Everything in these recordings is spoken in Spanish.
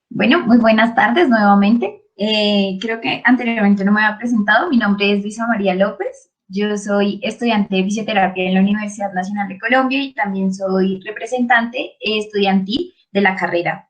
Bueno, muy buenas tardes nuevamente. Creo que anteriormente no me había presentado. Mi nombre es Luisa María López. Yo soy estudiante de fisioterapia en la Universidad Nacional de Colombia y también soy representante estudiantil de la carrera.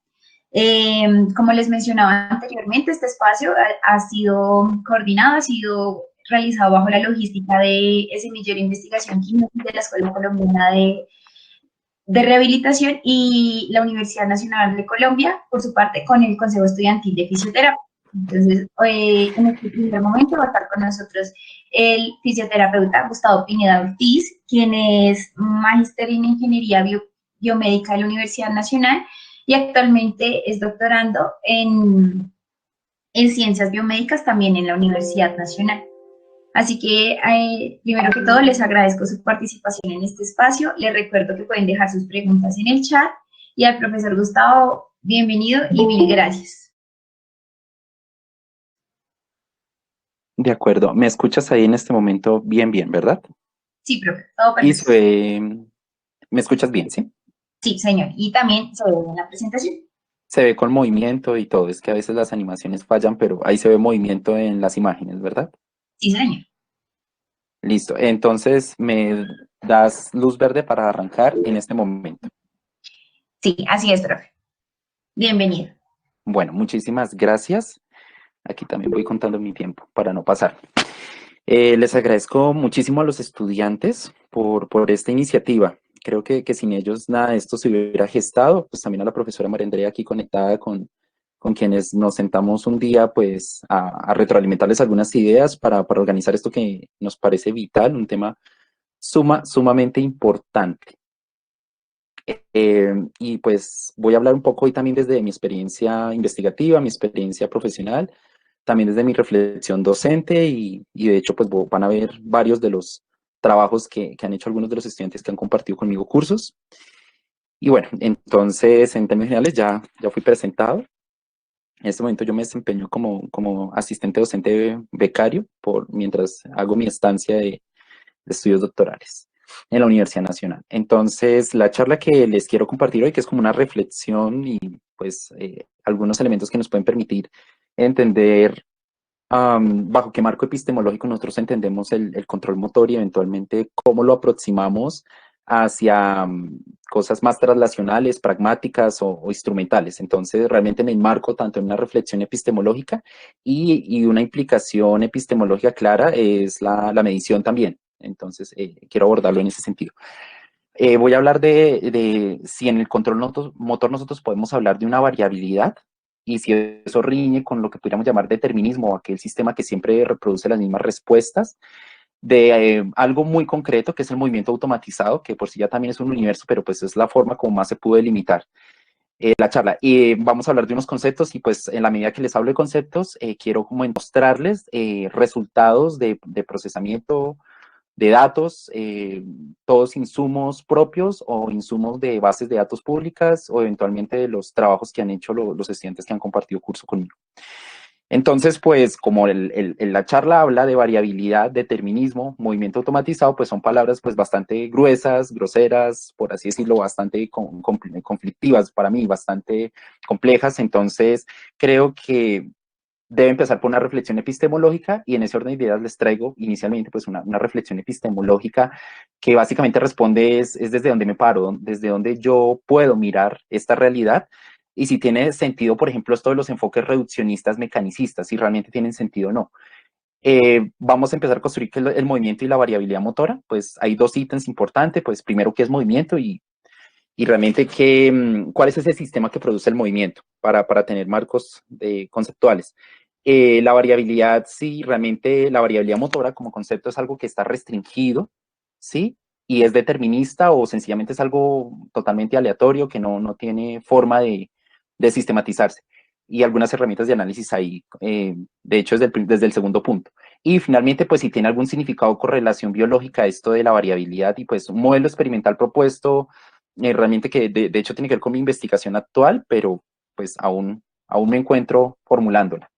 Como les mencionaba anteriormente, este espacio ha sido coordinado, ha sido realizado bajo la logística de Semillero de Investigación Química de la Escuela Colombiana de Rehabilitación y la Universidad Nacional de Colombia, por su parte, con el Consejo Estudiantil de Fisioterapia. Entonces, en este primer momento va a estar con nosotros el fisioterapeuta Gustavo Pineda Ortiz, quien es magíster en Ingeniería Biomédica de la Universidad Nacional y actualmente es doctorando en Ciencias Biomédicas también en la Universidad Nacional. Así que, primero que todo, les agradezco su participación en este espacio. Les recuerdo que pueden dejar sus preguntas en el chat. Y al profesor Gustavo, bienvenido y mil gracias. De acuerdo, me escuchas ahí en este momento bien, bien, ¿verdad? Sí, profe, todo Y perfecto. me escuchas bien, ¿sí? Sí, señor. Y también se ve en la presentación. Se ve con movimiento y todo, es que a veces las animaciones fallan, pero ahí se ve movimiento en las imágenes, ¿verdad? Sí, señor. Listo, entonces me das luz verde para arrancar en este momento. Sí, así es, profe. Bienvenido. Bueno, muchísimas gracias. Aquí también voy contando mi tiempo para no pasar. Les agradezco muchísimo a los estudiantes por esta iniciativa. Creo que sin ellos nada de esto se hubiera gestado. Pues también a la profesora María Andrea aquí conectada con quienes nos sentamos un día pues a retroalimentarles algunas ideas para organizar esto que nos parece vital, un tema sumamente importante. Y pues voy a hablar un poco hoy también desde mi experiencia investigativa, mi experiencia profesional, también desde mi reflexión docente y de hecho pues van a ver varios de los trabajos que han hecho algunos de los estudiantes que han compartido conmigo cursos. Y bueno, entonces en términos generales ya fui presentado. En este momento yo me desempeño como asistente docente becario mientras hago mi estancia de estudios doctorales en la Universidad Nacional. Entonces, la charla que les quiero compartir hoy, que es como una reflexión y pues algunos elementos que nos pueden permitir entender bajo qué marco epistemológico nosotros entendemos el control motor y eventualmente cómo lo aproximamos hacia cosas más traslacionales, pragmáticas o instrumentales. Entonces, realmente me enmarco tanto en una reflexión epistemológica y una implicación epistemológica clara es la medición también. Entonces, quiero abordarlo en ese sentido. Voy a hablar de si en el control motor nosotros podemos hablar de una variabilidad y si eso riñe con lo que pudiéramos llamar determinismo o aquel sistema que siempre reproduce las mismas respuestas de algo muy concreto que es el movimiento automatizado, que por sí ya también es un universo, pero pues es la forma como más se pudo delimitar la charla. Y vamos a hablar de unos conceptos y pues en la medida que les hablo de conceptos, quiero como mostrarles resultados de procesamiento de datos, todos insumos propios o insumos de bases de datos públicas o eventualmente de los trabajos que han hecho los estudiantes que han compartido curso conmigo. Entonces, pues como la charla habla de variabilidad, determinismo, movimiento automatizado, pues son palabras pues bastante gruesas, groseras, por así decirlo, bastante conflictivas para mí, bastante complejas. Entonces, creo que debe empezar por una reflexión epistemológica y en ese orden de ideas les traigo inicialmente pues una reflexión epistemológica que básicamente responde es desde dónde me paro, desde dónde yo puedo mirar esta realidad y si tiene sentido, por ejemplo, esto de los enfoques reduccionistas mecanicistas, si realmente tienen sentido o no. Vamos a empezar a construir el movimiento y la variabilidad motora, pues hay dos ítems importantes, pues primero qué es movimiento y realmente cuál es ese sistema que produce el movimiento para tener marcos conceptuales. La variabilidad, sí, realmente la variabilidad motora como concepto es algo que está restringido, ¿sí? Y es determinista o sencillamente es algo totalmente aleatorio que no tiene forma de sistematizarse. Y algunas herramientas de análisis ahí, de hecho, desde el segundo punto. Y finalmente, pues si tiene algún significado o correlación biológica esto de la variabilidad y pues un modelo experimental propuesto realmente que de hecho tiene que ver con mi investigación actual, pero pues aún me encuentro formulándola.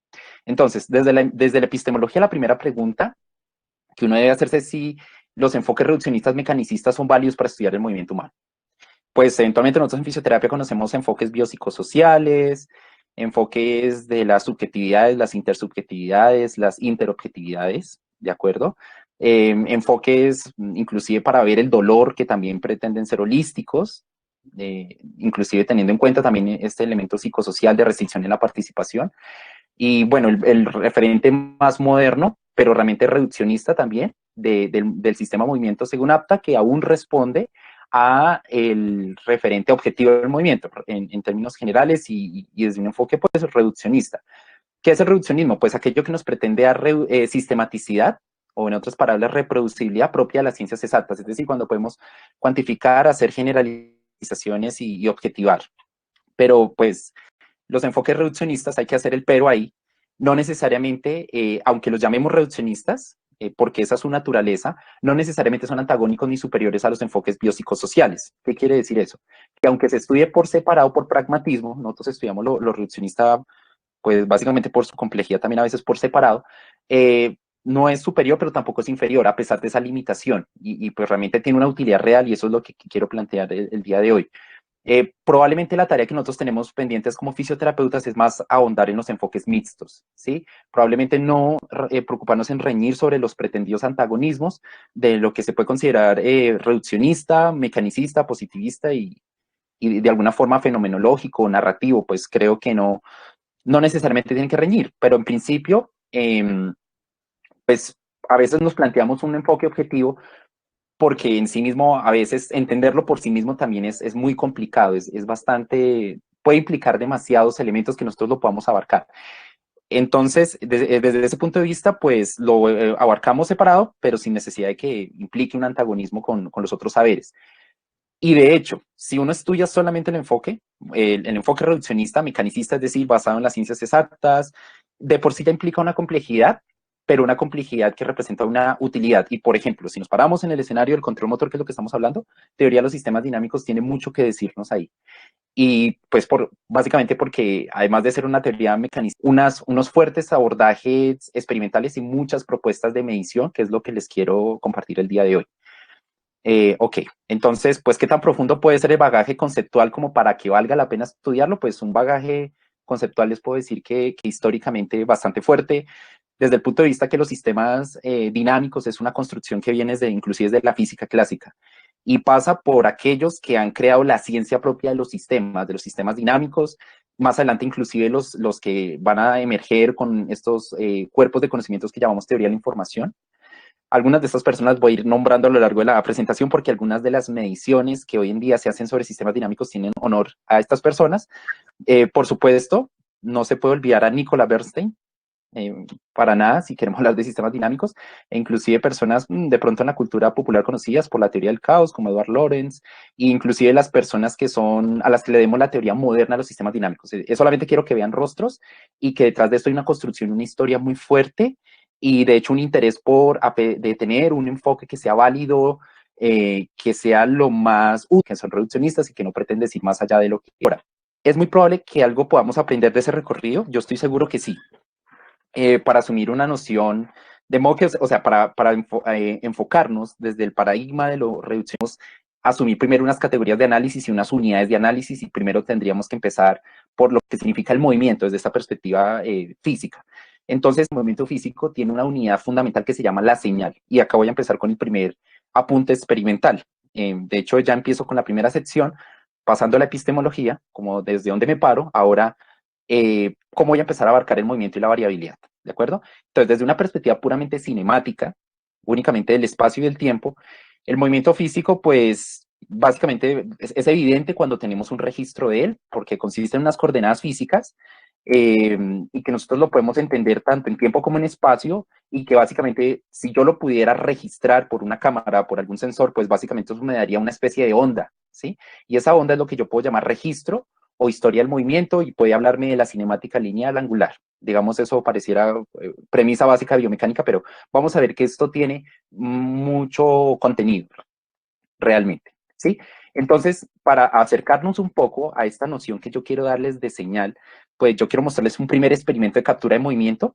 Entonces, desde la epistemología, la primera pregunta que uno debe hacerse es si los enfoques reduccionistas mecanicistas son válidos para estudiar el movimiento humano. pues eventualmente nosotros en fisioterapia conocemos enfoques biopsicosociales, enfoques de las subjetividades, las intersubjetividades, las interobjetividades, ¿de acuerdo? Enfoques inclusive para ver el dolor que también pretenden ser holísticos, inclusive teniendo en cuenta también este elemento psicosocial de restricción en la participación. Y bueno, el referente más moderno, pero realmente reduccionista también, del sistema movimiento según APTA, que aún responde a el referente objetivo del movimiento en términos generales y desde un enfoque pues reduccionista. ¿Qué es el reduccionismo? Pues aquello que nos pretende dar sistematicidad o en otras palabras reproducibilidad propia de las ciencias exactas, es decir, cuando podemos cuantificar, hacer generalizaciones y objetivar. Pero pues los enfoques reduccionistas, hay que hacer el pero ahí, no necesariamente, aunque los llamemos reduccionistas, porque esa es su naturaleza, no necesariamente son antagónicos ni superiores a los enfoques biopsicosociales. ¿Qué quiere decir eso? Que aunque se estudie por separado, por pragmatismo, nosotros estudiamos lo reduccionista, pues básicamente por su complejidad, también a veces por separado, no es superior, pero tampoco es inferior, a pesar de esa limitación, y pues realmente tiene una utilidad real, y eso es lo que quiero plantear el día de hoy. Probablemente la tarea que nosotros tenemos pendientes como fisioterapeutas es más ahondar en los enfoques mixtos, ¿sí? Probablemente no preocuparnos en reñir sobre los pretendidos antagonismos de lo que se puede considerar reduccionista, mecanicista, positivista y de alguna forma fenomenológico, narrativo, pues creo que no necesariamente tienen que reñir, pero en principio, pues a veces nos planteamos un enfoque objetivo porque en sí mismo, a veces entenderlo por sí mismo también es muy complicado, es bastante, puede implicar demasiados elementos que nosotros lo podamos abarcar. Entonces, desde ese punto de vista, pues lo abarcamos separado, pero sin necesidad de que implique un antagonismo con los otros saberes. Y de hecho, si uno estudia solamente el enfoque reduccionista, mecanicista, es decir, basado en las ciencias exactas, de por sí ya implica una complejidad, pero una complejidad que representa una utilidad. Y por ejemplo, si nos paramos en el escenario del control motor, que es lo que estamos hablando, teoría de los sistemas dinámicos tiene mucho que decirnos ahí. Y pues básicamente porque además de ser una teoría mecanista, unos fuertes abordajes experimentales y muchas propuestas de medición, que es lo que les quiero compartir el día de hoy. Ok, entonces, pues, ¿qué tan profundo puede ser el bagaje conceptual como para que valga la pena estudiarlo? Pues un bagaje conceptual les puedo decir que históricamente bastante fuerte, desde el punto de vista que los sistemas dinámicos es una construcción que viene inclusive de la física clásica y pasa por aquellos que han creado la ciencia propia de los sistemas dinámicos, más adelante inclusive los que van a emerger con estos cuerpos de conocimientos que llamamos teoría de la información. Algunas de estas personas voy a ir nombrando a lo largo de la presentación porque algunas de las mediciones que hoy en día se hacen sobre sistemas dinámicos tienen honor a estas personas. Por supuesto, no se puede olvidar a Nicola Bernstein, para nada, si queremos hablar de sistemas dinámicos, e inclusive personas de pronto en la cultura popular conocidas por la teoría del caos, como Edward Lorenz, e inclusive las personas a las que le demos la teoría moderna a los sistemas dinámicos. Solamente quiero que vean rostros y que detrás de esto hay una construcción, una historia muy fuerte y de hecho un interés de tener un enfoque que sea válido, que sea lo más útil, que son reduccionistas y que no pretenden decir más allá de lo que ahora. ¿Es muy probable que algo podamos aprender de ese recorrido? Yo estoy seguro que sí. Para asumir una noción de modo que, o sea, para enfocarnos desde el paradigma de lo reducimos, asumir primero unas categorías de análisis y unas unidades de análisis, y primero tendríamos que empezar por lo que significa el movimiento desde esta perspectiva física. Entonces, el movimiento físico tiene una unidad fundamental que se llama la señal, y acá voy a empezar con el primer apunte experimental. De hecho, ya empiezo con la primera sección, pasando a la epistemología, como desde dónde me paro, ahora cómo voy a empezar a abarcar el movimiento y la variabilidad, ¿de acuerdo? Entonces, desde una perspectiva puramente cinemática, únicamente del espacio y del tiempo, el movimiento físico, pues, básicamente es evidente cuando tenemos un registro de él, porque consiste en unas coordenadas físicas y que nosotros lo podemos entender tanto en tiempo como en espacio, y que básicamente, si yo lo pudiera registrar por una cámara, por algún sensor, pues básicamente eso me daría una especie de onda, ¿sí? Y esa onda es lo que yo puedo llamar registro o historia del movimiento, y puede hablarme de la cinemática lineal angular. Digamos, eso pareciera premisa básica de biomecánica, pero vamos a ver que esto tiene mucho contenido realmente, ¿sí? Entonces, para acercarnos un poco a esta noción que yo quiero darles de señal, pues yo quiero mostrarles un primer experimento de captura de movimiento.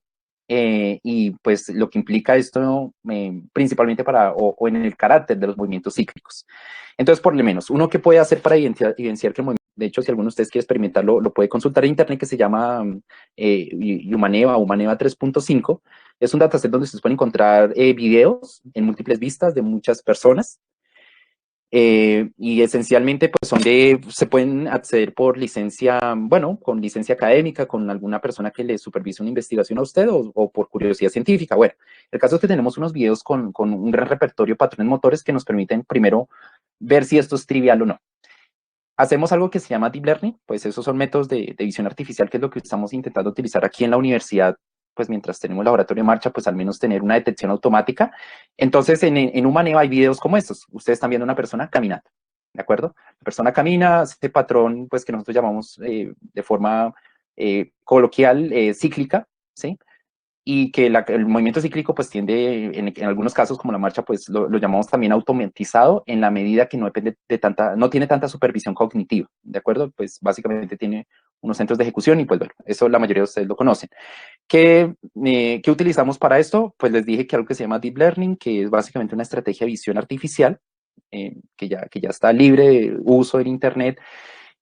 y pues lo que implica esto principalmente o en el carácter de los movimientos cíclicos. Entonces, por lo menos, uno que puede hacer para evidenciar que el movimiento, de hecho, si alguno de ustedes quiere experimentarlo, lo puede consultar en internet, que se llama Humaneva 3.5. Es un dataset donde ustedes pueden encontrar videos en múltiples vistas de muchas personas. Y esencialmente pues se pueden acceder por licencia, bueno, con licencia académica, con alguna persona que le supervise una investigación a usted o por curiosidad científica. Bueno, el caso es que tenemos unos videos con un gran repertorio de patrones motores que nos permiten primero ver si esto es trivial o no. Hacemos algo que se llama Deep Learning, pues esos son métodos de visión artificial, que es lo que estamos intentando utilizar aquí en la universidad, pues mientras tenemos el laboratorio en marcha, pues al menos tener una detección automática. Entonces, en Humaneva hay videos como estos. Ustedes están viendo una persona caminando, ¿de acuerdo? La persona camina, este patrón, pues que nosotros llamamos de forma coloquial cíclica, ¿sí? Y que el movimiento cíclico pues tiende, en algunos casos como la marcha, pues lo llamamos también automatizado en la medida que no depende de no tiene tanta supervisión cognitiva, ¿de acuerdo? Pues básicamente tiene unos centros de ejecución y pues bueno, eso la mayoría de ustedes lo conocen. ¿Qué utilizamos para esto? Pues les dije que algo que se llama Deep Learning, que es básicamente una estrategia de visión artificial, que ya está libre de uso en Internet.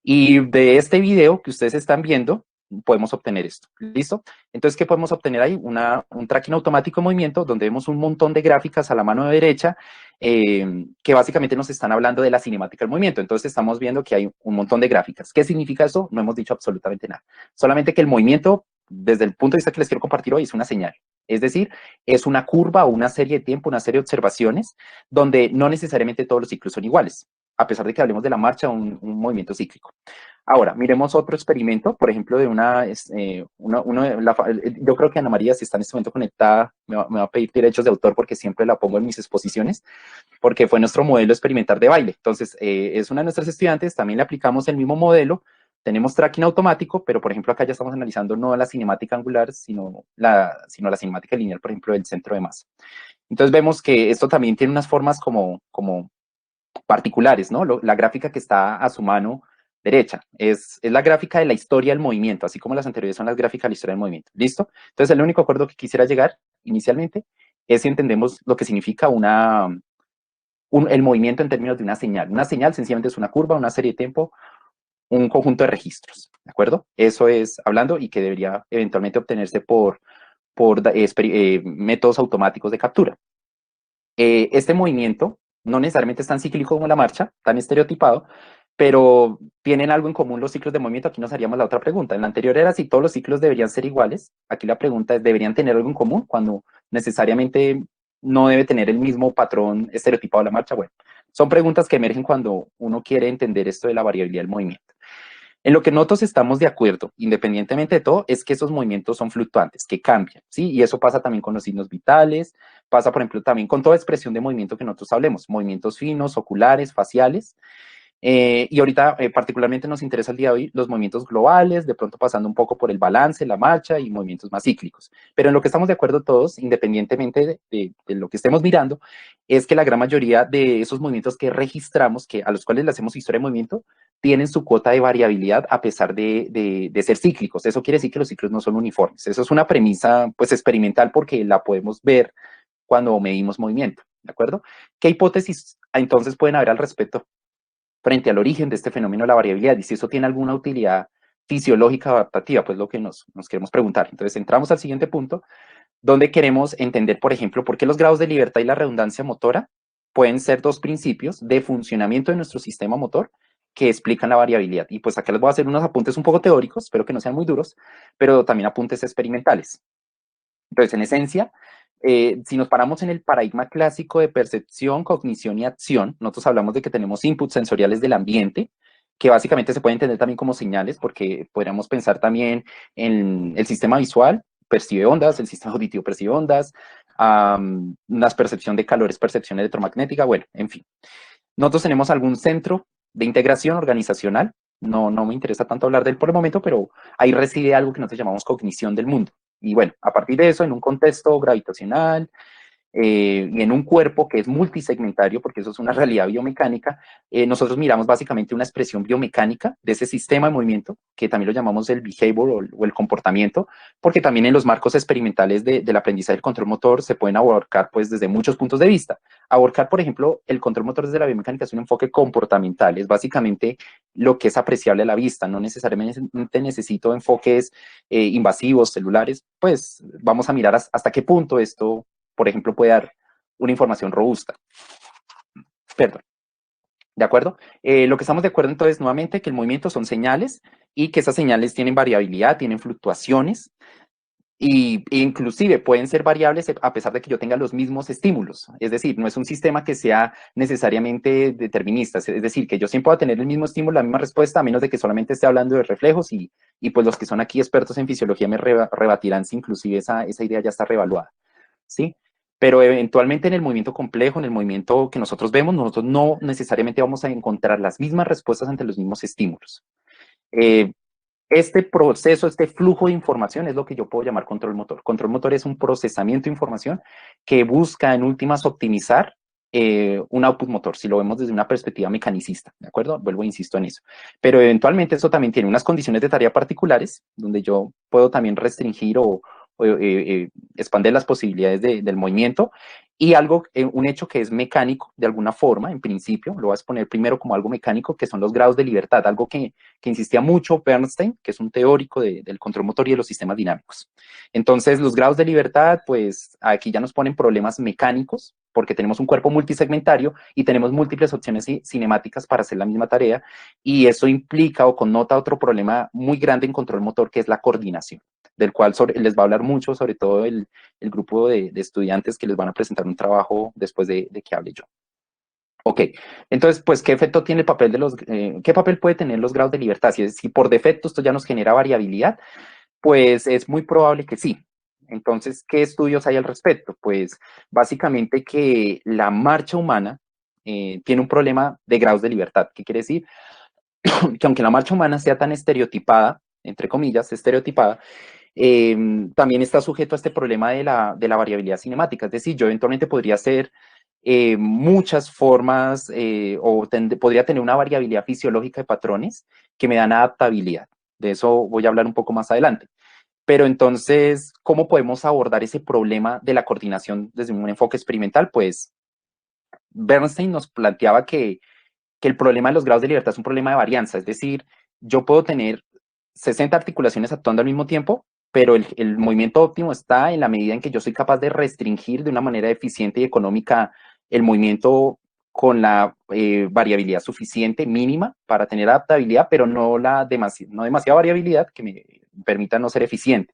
Y de este video que ustedes están viendo, podemos obtener esto. ¿Listo? Entonces, ¿qué podemos obtener ahí? Un tracking automático de movimiento donde vemos un montón de gráficas a la mano derecha que básicamente nos están hablando de la cinemática del movimiento. Entonces, estamos viendo que hay un montón de gráficas. ¿Qué significa eso? No hemos dicho absolutamente nada. Solamente que el movimiento, desde el punto de vista que les quiero compartir hoy, es una señal. Es decir, es una curva o una serie de tiempo, una serie de observaciones donde no necesariamente todos los ciclos son iguales, a pesar de que hablemos de la marcha, un movimiento cíclico. Ahora, miremos otro experimento, por ejemplo, yo creo que Ana María, si está en este momento conectada, me va a pedir derechos de autor porque siempre la pongo en mis exposiciones, porque fue nuestro modelo experimental de baile. Entonces, es una de nuestras estudiantes, también le aplicamos el mismo modelo, tenemos tracking automático, pero por ejemplo acá ya estamos analizando no la cinemática angular, sino la cinemática lineal, por ejemplo, del centro de masa. Entonces vemos que esto también tiene unas formas como particulares, ¿no? La gráfica que está a su mano derecha es la gráfica de la historia del movimiento, así como las anteriores son las gráficas de la historia del movimiento. ¿Listo? Entonces, el único acuerdo que quisiera llegar inicialmente es si entendemos lo que significa el movimiento en términos de una señal. Una señal sencillamente es una curva, una serie de tiempo, un conjunto de registros, ¿de acuerdo? Eso es hablando y que debería eventualmente obtenerse por métodos automáticos de captura. Este movimiento no necesariamente es tan cíclico como la marcha, tan estereotipado, pero tienen algo en común los ciclos de movimiento. Aquí nos haríamos la otra pregunta. En la anterior era si todos los ciclos deberían ser iguales. Aquí la pregunta es, ¿deberían tener algo en común cuando necesariamente no debe tener el mismo patrón estereotipado la marcha? Bueno, son preguntas que emergen cuando uno quiere entender esto de la variabilidad del movimiento. En lo que nosotros estamos de acuerdo, independientemente de todo, es que esos movimientos son fluctuantes, que cambian, ¿sí? Y eso pasa también con los signos vitales, pasa, por ejemplo, también con toda expresión de movimiento que nosotros hablemos, movimientos finos, oculares, faciales. Y ahorita particularmente nos interesa el día de hoy los movimientos globales, de pronto pasando un poco por el balance, la marcha y movimientos más cíclicos. Pero en lo que estamos de acuerdo todos, independientemente de lo que estemos mirando, es que la gran mayoría de esos movimientos que registramos, a los cuales le hacemos historia de movimiento, tienen su cuota de variabilidad a pesar de ser cíclicos. Eso quiere decir que los ciclos no son uniformes. Eso es una premisa pues experimental porque la podemos ver cuando medimos movimiento, ¿de acuerdo? ¿Qué hipótesis entonces pueden haber al respecto frente al origen de este fenómeno de la variabilidad y si eso tiene alguna utilidad fisiológica o adaptativa? Pues lo que nos queremos preguntar. Entonces entramos al siguiente punto, donde queremos entender, por ejemplo, por qué los grados de libertad y la redundancia motora pueden ser dos principios de funcionamiento de nuestro sistema motor que explican la variabilidad. Y pues acá les voy a hacer unos apuntes un poco teóricos, espero que no sean muy duros, pero también apuntes experimentales. Entonces, en esencia, si nos paramos en el paradigma clásico de percepción, cognición y acción, nosotros hablamos de que tenemos inputs sensoriales del ambiente, que básicamente se pueden entender también como señales, porque podríamos pensar también en el sistema visual, percibe ondas, el sistema auditivo percibe ondas, la percepción de calor es percepción electromagnética, bueno, en fin. Nosotros tenemos algún centro de integración organizacional, no me interesa tanto hablar de él por el momento, pero ahí reside algo que nosotros llamamos cognición del mundo. Y bueno, a partir de eso, en un contexto gravitacional, y en un cuerpo que es multisegmentario, porque eso es una realidad biomecánica, nosotros miramos básicamente una expresión biomecánica de ese sistema de movimiento, que también lo llamamos el behavior o el comportamiento, porque también en los marcos experimentales del aprendizaje del control motor se pueden abordar pues desde muchos puntos de vista. Abordar, por ejemplo, el control motor desde la biomecánica es un enfoque comportamental, es básicamente lo que es apreciable a la vista, no necesariamente necesito enfoques invasivos, celulares, pues vamos a mirar hasta qué punto esto, por ejemplo, puede dar una información robusta. Perdón. ¿De acuerdo? Lo que estamos de acuerdo entonces nuevamente que el movimiento son señales y que esas señales tienen variabilidad, tienen fluctuaciones e inclusive pueden ser variables a pesar de que yo tenga los mismos estímulos. Es decir, no es un sistema que sea necesariamente determinista. Es decir, que yo siempre voy a tener el mismo estímulo, la misma respuesta, a menos de que solamente esté hablando de reflejos y pues los que son aquí expertos en fisiología me rebatirán si inclusive esa idea ya está revaluada. ¿Sí? Pero eventualmente en el movimiento complejo, en el movimiento que nosotros vemos, nosotros no necesariamente vamos a encontrar las mismas respuestas ante los mismos estímulos. Este proceso, este flujo de información es lo que yo puedo llamar control motor. Control motor es un procesamiento de información que busca en últimas optimizar un output motor, si lo vemos desde una perspectiva mecanicista, ¿de acuerdo? Vuelvo e insisto en eso. Pero eventualmente eso también tiene unas condiciones de tarea particulares, donde yo puedo también restringir o expandir las posibilidades del movimiento y algo, un hecho que es mecánico de alguna forma, en principio, lo vas a poner primero como algo mecánico, que son los grados de libertad, algo que insistía mucho Bernstein, que es un teórico del control motor y de los sistemas dinámicos. Entonces, los grados de libertad, pues aquí ya nos ponen problemas mecánicos, porque tenemos un cuerpo multisegmentario y tenemos múltiples opciones cinemáticas para hacer la misma tarea, y eso implica o connota otro problema muy grande en control motor, que es la coordinación, del cual les va a hablar mucho, sobre todo el grupo de estudiantes que les van a presentar un trabajo después de que hable yo. Ok, entonces, pues, ¿qué efecto tiene el papel de qué papel puede tener los grados de libertad? Si por defecto esto ya nos genera variabilidad, pues es muy probable que sí. Entonces, ¿qué estudios hay al respecto? Pues básicamente que la marcha humana tiene un problema de grados de libertad. ¿Qué quiere decir? Que aunque la marcha humana sea tan estereotipada, entre comillas, estereotipada, también está sujeto a este problema de la variabilidad cinemática. Es decir, yo eventualmente podría hacer muchas formas o podría tener una variabilidad fisiológica de patrones que me dan adaptabilidad. De eso voy a hablar un poco más adelante. Pero entonces, ¿cómo podemos abordar ese problema de la coordinación desde un enfoque experimental? Pues Bernstein nos planteaba que el problema de los grados de libertad es un problema de varianza, es decir, yo puedo tener 60 articulaciones actuando al mismo tiempo, pero el movimiento óptimo está en la medida en que yo soy capaz de restringir de una manera eficiente y económica el movimiento con la variabilidad suficiente, mínima, para tener adaptabilidad, pero no demasiada variabilidad que me permita no ser eficiente.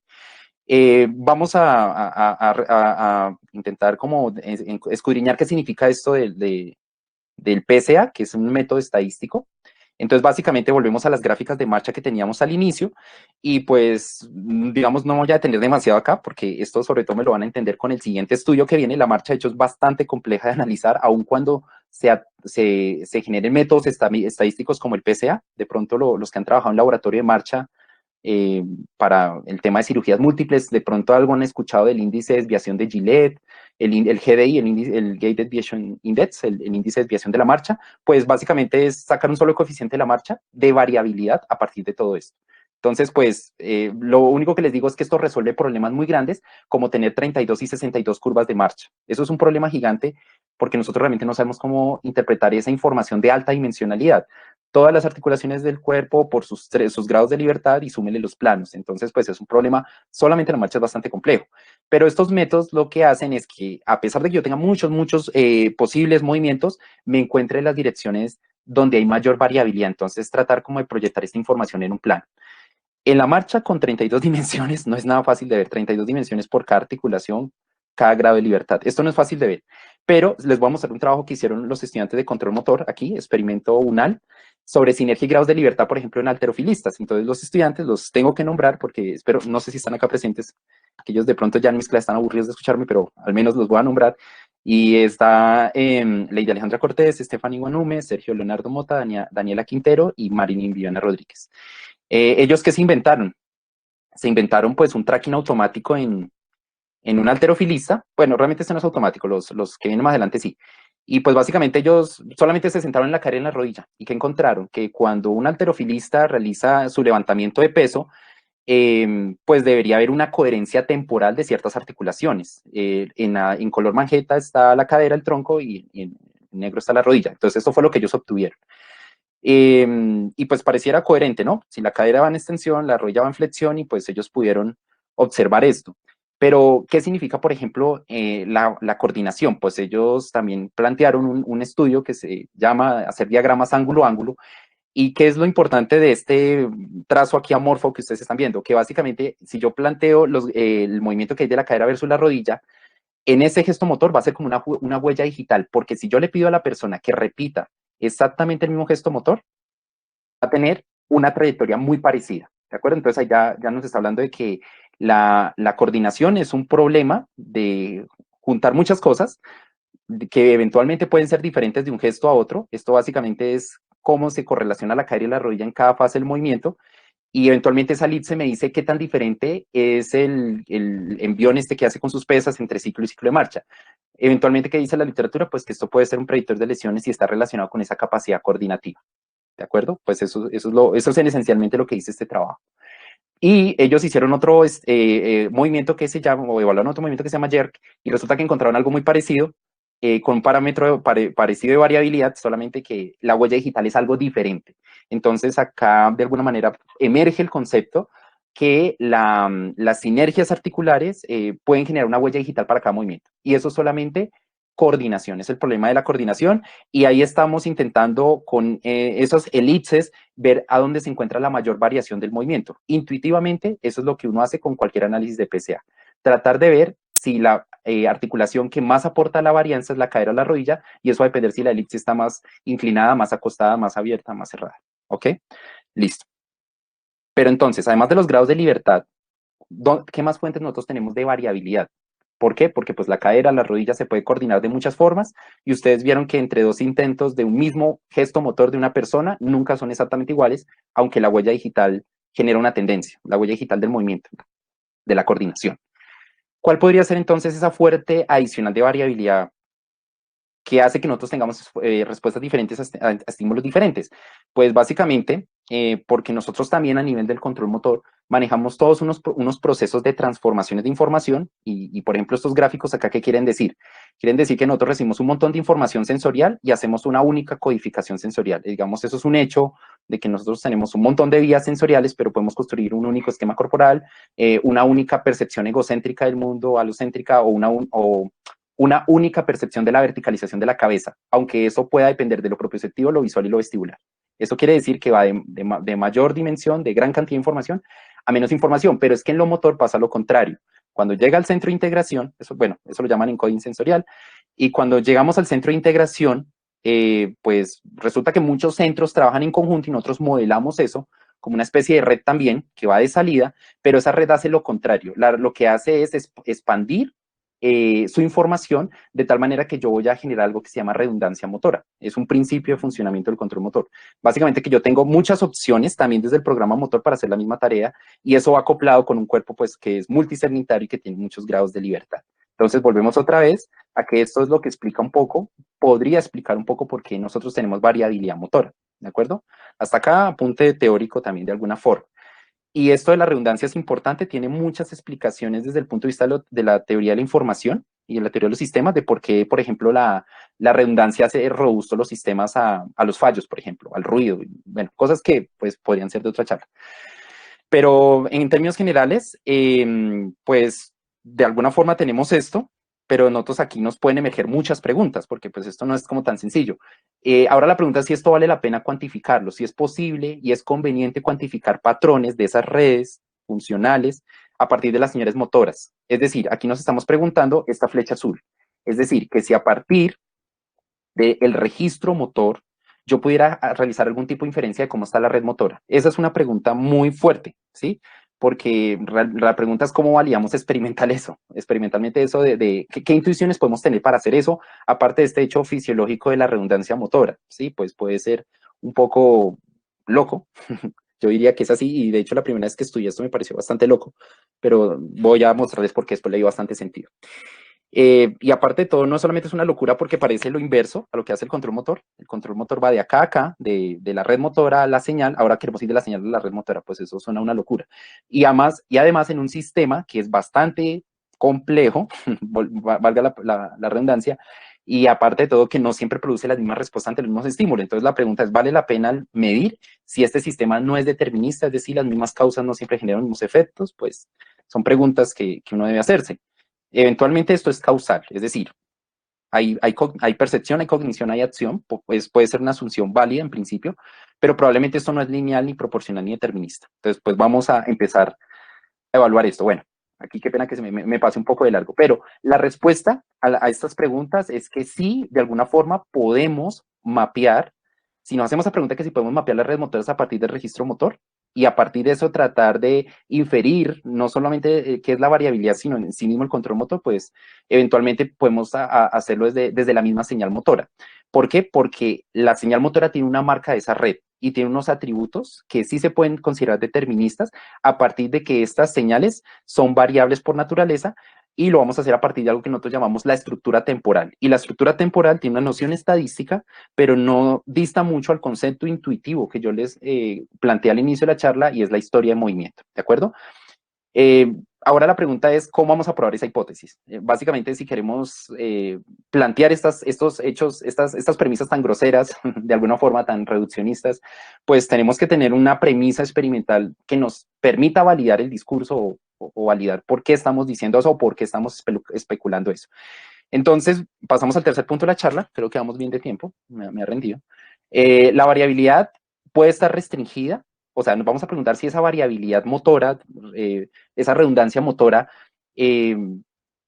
Vamos a intentar como escudriñar qué significa esto del PSA, que es un método estadístico. Entonces, básicamente volvemos a las gráficas de marcha que teníamos al inicio y pues, digamos, no voy a detener demasiado acá porque esto sobre todo me lo van a entender con el siguiente estudio que viene. La marcha, de hecho, es bastante compleja de analizar, aun cuando se generen métodos estadísticos como el PSA. De pronto, los que han trabajado en laboratorio de marcha para el tema de cirugías múltiples, de pronto algo han escuchado del índice de desviación de Gillette, el GDI, el Gait Deviation Index, el índice de desviación de la marcha, pues básicamente es sacar un solo coeficiente de la marcha de variabilidad a partir de todo esto. Entonces, pues, lo único que les digo es que esto resuelve problemas muy grandes, como tener 32 y 62 curvas de marcha. Eso es un problema gigante porque nosotros realmente no sabemos cómo interpretar esa información de alta dimensionalidad. Todas las articulaciones del cuerpo por sus grados de libertad y súmele los planos. Entonces, pues es un problema, solamente la marcha es bastante complejo. Pero estos métodos lo que hacen es que, a pesar de que yo tenga muchos posibles movimientos, me encuentre en las direcciones donde hay mayor variabilidad. Entonces, tratar como de proyectar esta información en un plano. En la marcha con 32 dimensiones no es nada fácil de ver, 32 dimensiones por cada articulación, cada grado de libertad. Esto no es fácil de ver, pero les voy a mostrar un trabajo que hicieron los estudiantes de control motor aquí, experimento UNAL, sobre sinergia y grados de libertad, por ejemplo, en halterofilistas. Entonces, los estudiantes los tengo que nombrar porque espero, no sé si están acá presentes, que ellos de pronto ya en mis clases están aburridos de escucharme, pero al menos los voy a nombrar. Y está Lady Alejandra Cortés, Stephanie Guanume, Sergio Leonardo Mota, Daniela Quintero y Marilyn Viviana Rodríguez. ¿Ellos qué se inventaron? Se inventaron pues un tracking automático en en un halterofilista. Bueno, realmente esto no es automático, los que vienen más adelante sí. Y pues básicamente ellos solamente se centraron en la cadera y en la rodilla. ¿Y qué encontraron? Que cuando un halterofilista realiza su levantamiento de peso, pues debería haber una coherencia temporal de ciertas articulaciones. En color magenta está la cadera, el tronco, y en negro está la rodilla. Entonces, esto fue lo que ellos obtuvieron. Y pues pareciera coherente, ¿no? Si la cadera va en extensión, la rodilla va en flexión, y pues ellos pudieron observar esto. Pero, ¿qué significa, por ejemplo, la coordinación? Pues ellos también plantearon un estudio que se llama hacer diagramas ángulo-ángulo. ¿Y qué es lo importante de este trazo aquí amorfo que ustedes están viendo? Que básicamente, si yo planteo el movimiento que hay de la cadera versus la rodilla, en ese gesto motor va a ser como una huella digital, porque si yo le pido a la persona que repita exactamente el mismo gesto motor, va a tener una trayectoria muy parecida, ¿de acuerdo? Entonces ahí ya nos está hablando de que la coordinación es un problema de juntar muchas cosas que eventualmente pueden ser diferentes de un gesto a otro. Esto básicamente es cómo se correlaciona la cadera y la rodilla en cada fase del movimiento, y eventualmente esa elipse me dice qué tan diferente es el envión este que hace con sus pesas entre ciclo y ciclo de marcha. Eventualmente, ¿qué dice la literatura? Pues que esto puede ser un predictor de lesiones y está relacionado con esa capacidad coordinativa, ¿de acuerdo? Pues eso es esencialmente lo que dice este trabajo. Y ellos hicieron otro movimiento que se llama, o evaluaron otro movimiento que se llama jerk, y resulta que encontraron algo muy parecido, con un parámetro parecido de variabilidad, solamente que la huella digital es algo diferente. Entonces acá de alguna manera emerge el concepto que las sinergias articulares pueden generar una huella digital para cada movimiento. Y eso solamente coordinación, es el problema de la coordinación, y ahí estamos intentando con esos elipses ver a dónde se encuentra la mayor variación del movimiento. Intuitivamente, eso es lo que uno hace con cualquier análisis de PCA. Tratar de ver si la articulación que más aporta la varianza es la cadera o la rodilla, y eso va a depender si la elipse está más inclinada, más acostada, más abierta, más cerrada. ¿Ok? Listo. Pero entonces, además de los grados de libertad, ¿qué más fuentes nosotros tenemos de variabilidad? ¿Por qué? Porque pues la cadera, la rodilla se puede coordinar de muchas formas, y ustedes vieron que entre dos intentos de un mismo gesto motor de una persona nunca son exactamente iguales, aunque la huella digital genera una tendencia, la huella digital del movimiento, de la coordinación. ¿Cuál podría ser entonces esa fuerte adicional de variabilidad que hace que nosotros tengamos respuestas diferentes a estímulos diferentes? Pues básicamente porque nosotros también a nivel del control motor manejamos todos unos procesos de transformaciones de información, y por ejemplo estos gráficos acá, ¿qué quieren decir? Quieren decir que nosotros recibimos un montón de información sensorial y hacemos una única codificación sensorial. Digamos, eso es un hecho de que nosotros tenemos un montón de vías sensoriales, pero podemos construir un único esquema corporal, una única percepción egocéntrica del mundo, alocéntrica, o una única percepción de la verticalización de la cabeza, aunque eso pueda depender de lo propioceptivo, lo visual y lo vestibular. Eso quiere decir que va de mayor dimensión, de gran cantidad de información, a menos información, pero es que en lo motor pasa lo contrario. Cuando llega al centro de integración, eso lo llaman encoding sensorial, y cuando llegamos al centro de integración, pues resulta que muchos centros trabajan en conjunto y nosotros modelamos eso como una especie de red también que va de salida, pero esa red hace lo contrario. Lo que hace es expandir su información de tal manera que yo voy a generar algo que se llama redundancia motora. Es un principio de funcionamiento del control motor. Básicamente que yo tengo muchas opciones también desde el programa motor para hacer la misma tarea, y eso va acoplado con un cuerpo pues que es multisegmentario y que tiene muchos grados de libertad. Entonces volvemos otra vez a que esto es lo que explica un poco, podría explicar un poco por qué nosotros tenemos variabilidad motora, ¿de acuerdo? Hasta acá apunte teórico también de alguna forma. Y esto de la redundancia es importante, tiene muchas explicaciones desde el punto de vista de la teoría de la información y de la teoría de los sistemas, de por qué, por ejemplo, la redundancia hace robusto los sistemas a los fallos, por ejemplo, al ruido, bueno, cosas que pues podrían ser de otra charla. Pero en términos generales, pues de alguna forma tenemos esto, pero nosotros aquí nos pueden emerger muchas preguntas, porque pues esto no es como tan sencillo. Ahora la pregunta es si esto vale la pena cuantificarlo, si es posible y es conveniente cuantificar patrones de esas redes funcionales a partir de las señales motoras. Es decir, aquí nos estamos preguntando esta flecha azul. Es decir, que si a partir del registro motor yo pudiera realizar algún tipo de inferencia de cómo está la red motora. Esa es una pregunta muy fuerte, ¿sí? Porque la pregunta es cómo validamos experimentalmente eso de qué intuiciones podemos tener para hacer eso, aparte de este hecho fisiológico de la redundancia motora, ¿sí? Pues puede ser un poco loco, Yo diría que es así, y de hecho la primera vez que estudié esto me pareció bastante loco, pero voy a mostrarles por qué esto le dio bastante sentido. Y aparte de todo, no solamente es una locura porque parece lo inverso a lo que hace el control motor. El control motor va de acá a acá, de la red motora a la señal. Ahora queremos ir de la señal a la red motora, pues eso suena una locura. Y además en un sistema que es bastante complejo, valga la redundancia, y aparte de todo que no siempre produce las mismas respuestas ante los mismos estímulos. Entonces la pregunta es, ¿vale la pena medir si este sistema no es determinista? Es decir, las mismas causas no siempre generan los mismos efectos. Pues son preguntas que uno debe hacerse. Eventualmente esto es causal, es decir, hay percepción, hay cognición, hay acción, pues puede ser una asunción válida en principio, pero probablemente esto no es lineal, ni proporcional, ni determinista. Entonces, pues vamos a empezar a evaluar esto. Bueno, aquí qué pena que se me pase un poco de largo, pero la respuesta a estas preguntas es que sí, de alguna forma podemos mapear, si nos hacemos la pregunta que si podemos mapear las redes motoras a partir del registro motor, y a partir de eso tratar de inferir no solamente qué es la variabilidad, sino en sí mismo el control motor, pues eventualmente podemos hacerlo desde la misma señal motora. ¿Por qué? Porque la señal motora tiene una marca de esa red y tiene unos atributos que sí se pueden considerar deterministas a partir de que estas señales son variables por naturaleza, y lo vamos a hacer a partir de algo que nosotros llamamos la estructura temporal. Y la estructura temporal tiene una noción estadística, pero no dista mucho al concepto intuitivo que yo les planteé al inicio de la charla, y es la historia de movimiento, ¿de acuerdo? Ahora la pregunta es, ¿cómo vamos a probar esa hipótesis? Básicamente, si queremos plantear estos hechos, estas premisas tan groseras, de alguna forma tan reduccionistas, pues tenemos que tener una premisa experimental que nos permita validar el discurso, o validar por qué estamos diciendo eso o por qué estamos especulando eso. Entonces, pasamos al tercer punto de la charla. Creo que vamos bien de tiempo, me ha rendido. La variabilidad puede estar restringida, o sea, nos vamos a preguntar si esa variabilidad motora, esa redundancia motora, eh,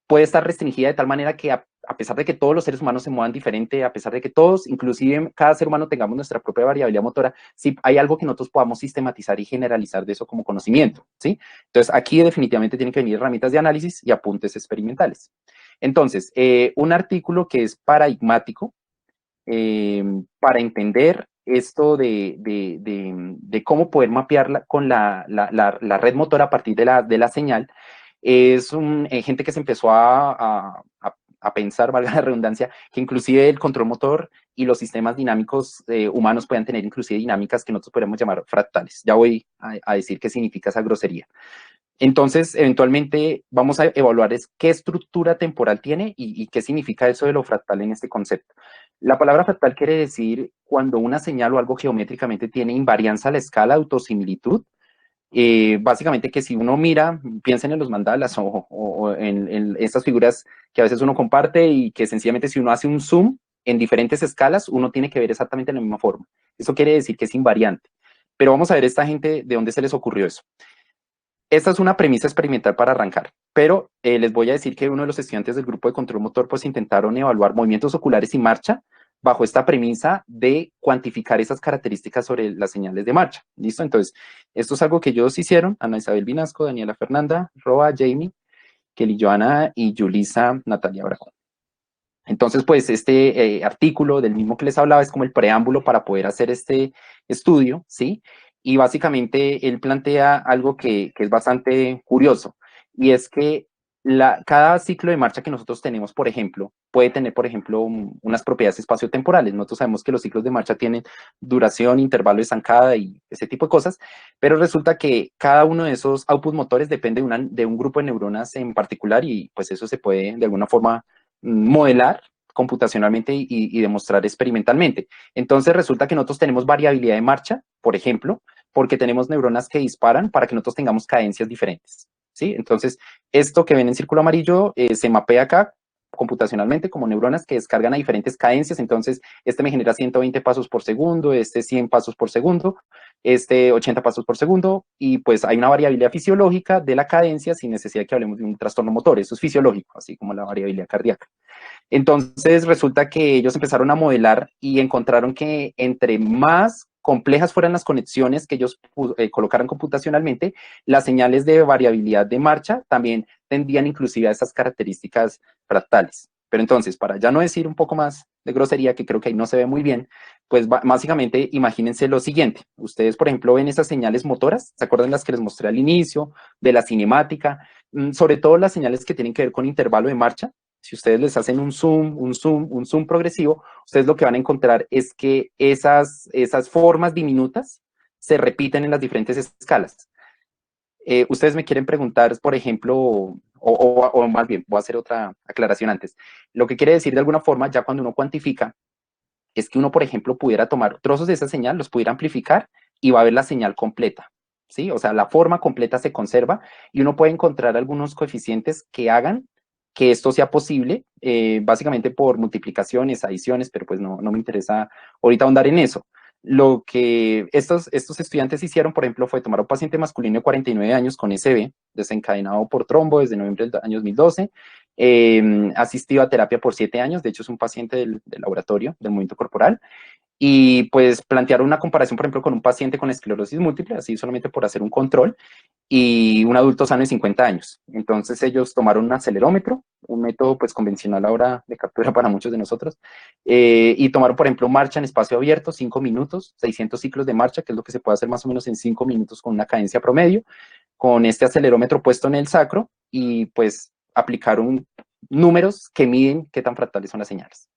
puede estar restringida de tal manera que a pesar de que todos los seres humanos se muevan diferente, a pesar de que todos, inclusive cada ser humano, tengamos nuestra propia variabilidad motora, si hay algo que nosotros podamos sistematizar y generalizar de eso como conocimiento, ¿sí? Entonces, aquí definitivamente tienen que venir herramientas de análisis y apuntes experimentales. Entonces, un artículo que es paradigmático para entender esto de cómo poder mapear con la red motora a partir de la señal, es gente que se empezó a pensar, valga la redundancia, que inclusive el control motor y los sistemas dinámicos humanos puedan tener inclusive dinámicas que nosotros podemos llamar fractales. Ya voy a decir qué significa esa grosería. Entonces, eventualmente vamos a evaluar qué estructura temporal tiene y qué significa eso de lo fractal en este concepto. La palabra fractal quiere decir cuando una señal o algo geométricamente tiene invarianza a la escala, autosimilitud. Básicamente que si uno mira, piensen en los mandalas o en estas figuras que a veces uno comparte, y que sencillamente si uno hace un zoom en diferentes escalas, uno tiene que ver exactamente la misma forma. Eso quiere decir que es invariante. Pero vamos a ver esta gente de dónde se les ocurrió eso. Esta es una premisa experimental para arrancar, pero les voy a decir que uno de los estudiantes del grupo de control motor pues intentaron evaluar movimientos oculares y marcha bajo esta premisa de cuantificar esas características sobre las señales de marcha. ¿Listo? Entonces, esto es algo que ellos hicieron: Ana Isabel Vinasco, Daniela Fernanda, Roa, Jamie, Kelly Joana y Yulisa Natalia Bracón. Entonces, pues este artículo del mismo que les hablaba es como el preámbulo para poder hacer este estudio, ¿sí? Y básicamente él plantea algo que es bastante curioso, y es que cada ciclo de marcha que nosotros tenemos, por ejemplo, puede tener, por ejemplo, unas propiedades espaciotemporales. Nosotros sabemos que los ciclos de marcha tienen duración, intervalo de zancada y ese tipo de cosas, pero resulta que cada uno de esos output motores depende de un grupo de neuronas en particular, y pues eso se puede de alguna forma modelar computacionalmente y demostrar experimentalmente. Entonces resulta que nosotros tenemos variabilidad de marcha, por ejemplo, porque tenemos neuronas que disparan para que nosotros tengamos cadencias diferentes, ¿sí? Entonces, esto que ven en círculo amarillo se mapea acá computacionalmente como neuronas que descargan a diferentes cadencias. Entonces, este me genera 120 pasos por segundo, este 100 pasos por segundo, este 80 pasos por segundo, y pues hay una variabilidad fisiológica de la cadencia sin necesidad de que hablemos de un trastorno motor. Eso es fisiológico, así como la variabilidad cardíaca. Entonces resulta que ellos empezaron a modelar y encontraron que entre más complejas fueran las conexiones que ellos colocaran computacionalmente, las señales de variabilidad de marcha también tendían inclusive a esas características fractales. Pero entonces, para ya no decir un poco más de grosería, que creo que ahí no se ve muy bien, Pues básicamente imagínense lo siguiente. Ustedes, por ejemplo, ven esas señales motoras, ¿se acuerdan las que les mostré al inicio, de la cinemática? Sobre todo las señales que tienen que ver con intervalo de marcha. Si ustedes les hacen un zoom, un zoom, un zoom progresivo, ustedes lo que van a encontrar es que esas formas diminutas se repiten en las diferentes escalas. Ustedes me quieren preguntar, por ejemplo, o más bien, voy a hacer otra aclaración antes. Lo que quiere decir de alguna forma, ya cuando uno cuantifica, es que uno, por ejemplo, pudiera tomar trozos de esa señal, los pudiera amplificar y va a ver la señal completa, ¿sí? O sea, la forma completa se conserva y uno puede encontrar algunos coeficientes que hagan que esto sea posible, básicamente por multiplicaciones, adiciones, pero pues no me interesa ahorita ahondar en eso. Lo que estos estudiantes hicieron, por ejemplo, fue tomar a un paciente masculino de 49 años con SB, desencadenado por trombo desde noviembre del año 2012, asistido a terapia por 7 años, de hecho es un paciente del laboratorio, del movimiento corporal, y pues plantear una comparación, por ejemplo, con un paciente con esclerosis múltiple, así solamente por hacer un control, y un adulto sano de 50 años. Entonces ellos tomaron un acelerómetro, un método pues convencional ahora de captura para muchos de nosotros, y tomaron, por ejemplo, marcha en espacio abierto, 5 minutos, 600 ciclos de marcha, que es lo que se puede hacer más o menos en 5 minutos con una cadencia promedio, con este acelerómetro puesto en el sacro, y pues aplicaron números que miden qué tan fractales son las señales.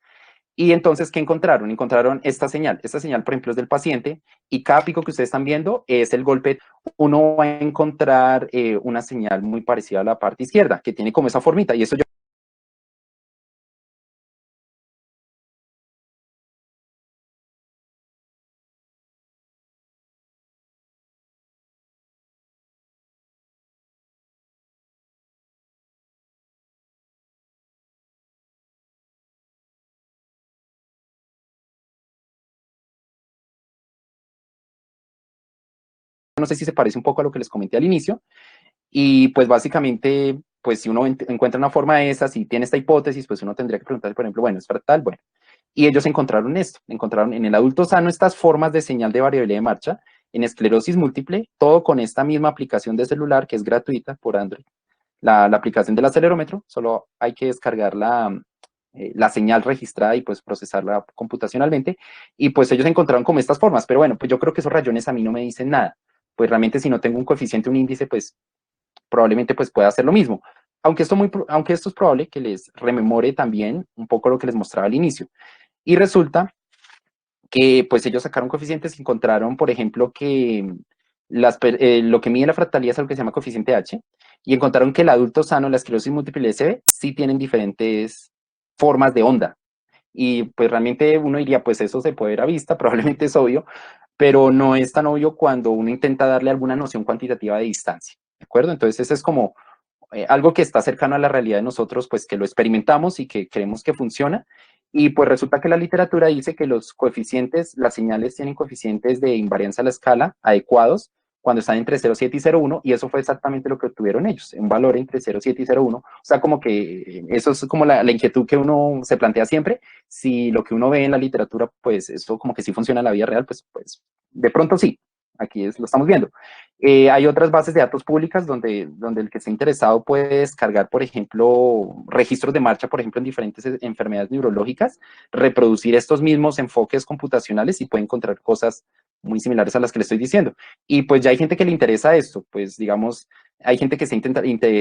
Y entonces, ¿qué encontraron? Encontraron esta señal. Esta señal, por ejemplo, es del paciente y cada pico que ustedes están viendo es el golpe. Uno va a encontrar una señal muy parecida a la parte izquierda, que tiene como esa formita. Y eso yo no sé si se parece un poco a lo que les comenté al inicio. Y pues básicamente, pues si uno encuentra una forma de esa, si tiene esta hipótesis, pues uno tendría que preguntarse, por ejemplo, bueno, ¿es fractal? Bueno, y ellos encontraron esto, encontraron en el adulto sano estas formas de señal de variabilidad de marcha, en esclerosis múltiple, todo con esta misma aplicación de celular que es gratuita por Android. La aplicación del acelerómetro, solo hay que descargar la señal registrada y pues procesarla computacionalmente, y pues ellos encontraron como estas formas, pero bueno, pues yo creo que esos rayones a mí no me dicen nada, pues realmente si no tengo un coeficiente, un índice, pues probablemente pues pueda hacer lo mismo. Aunque esto es probable que les rememore también un poco lo que les mostraba al inicio. Y resulta que pues ellos sacaron coeficientes y encontraron, por ejemplo, que lo que mide la fractalidad es algo que se llama coeficiente H, y encontraron que el adulto sano, la esclerosis múltiple SB, sí tienen diferentes formas de onda. Y pues realmente uno diría, pues eso se puede ver a vista, probablemente es obvio, pero no es tan obvio cuando uno intenta darle alguna noción cuantitativa de distancia, ¿de acuerdo? Entonces ese es como algo que está cercano a la realidad de nosotros, pues que lo experimentamos y que creemos que funciona. Y pues resulta que la literatura dice que los coeficientes, las señales tienen coeficientes de invarianza a la escala adecuados cuando están entre 0,7 y 0,1, y eso fue exactamente lo que obtuvieron ellos, un valor entre 0,7 y 0,1. O sea, como que eso es como la inquietud que uno se plantea siempre. Si lo que uno ve en la literatura, pues eso como que sí funciona en la vida real, pues de pronto sí, aquí lo estamos viendo. Hay otras bases de datos públicas donde el que esté interesado puede descargar, por ejemplo, registros de marcha, por ejemplo, en diferentes enfermedades neurológicas, reproducir estos mismos enfoques computacionales y puede encontrar cosas muy similares a las que le estoy diciendo. Y pues ya hay gente que le interesa esto, pues digamos, hay gente que está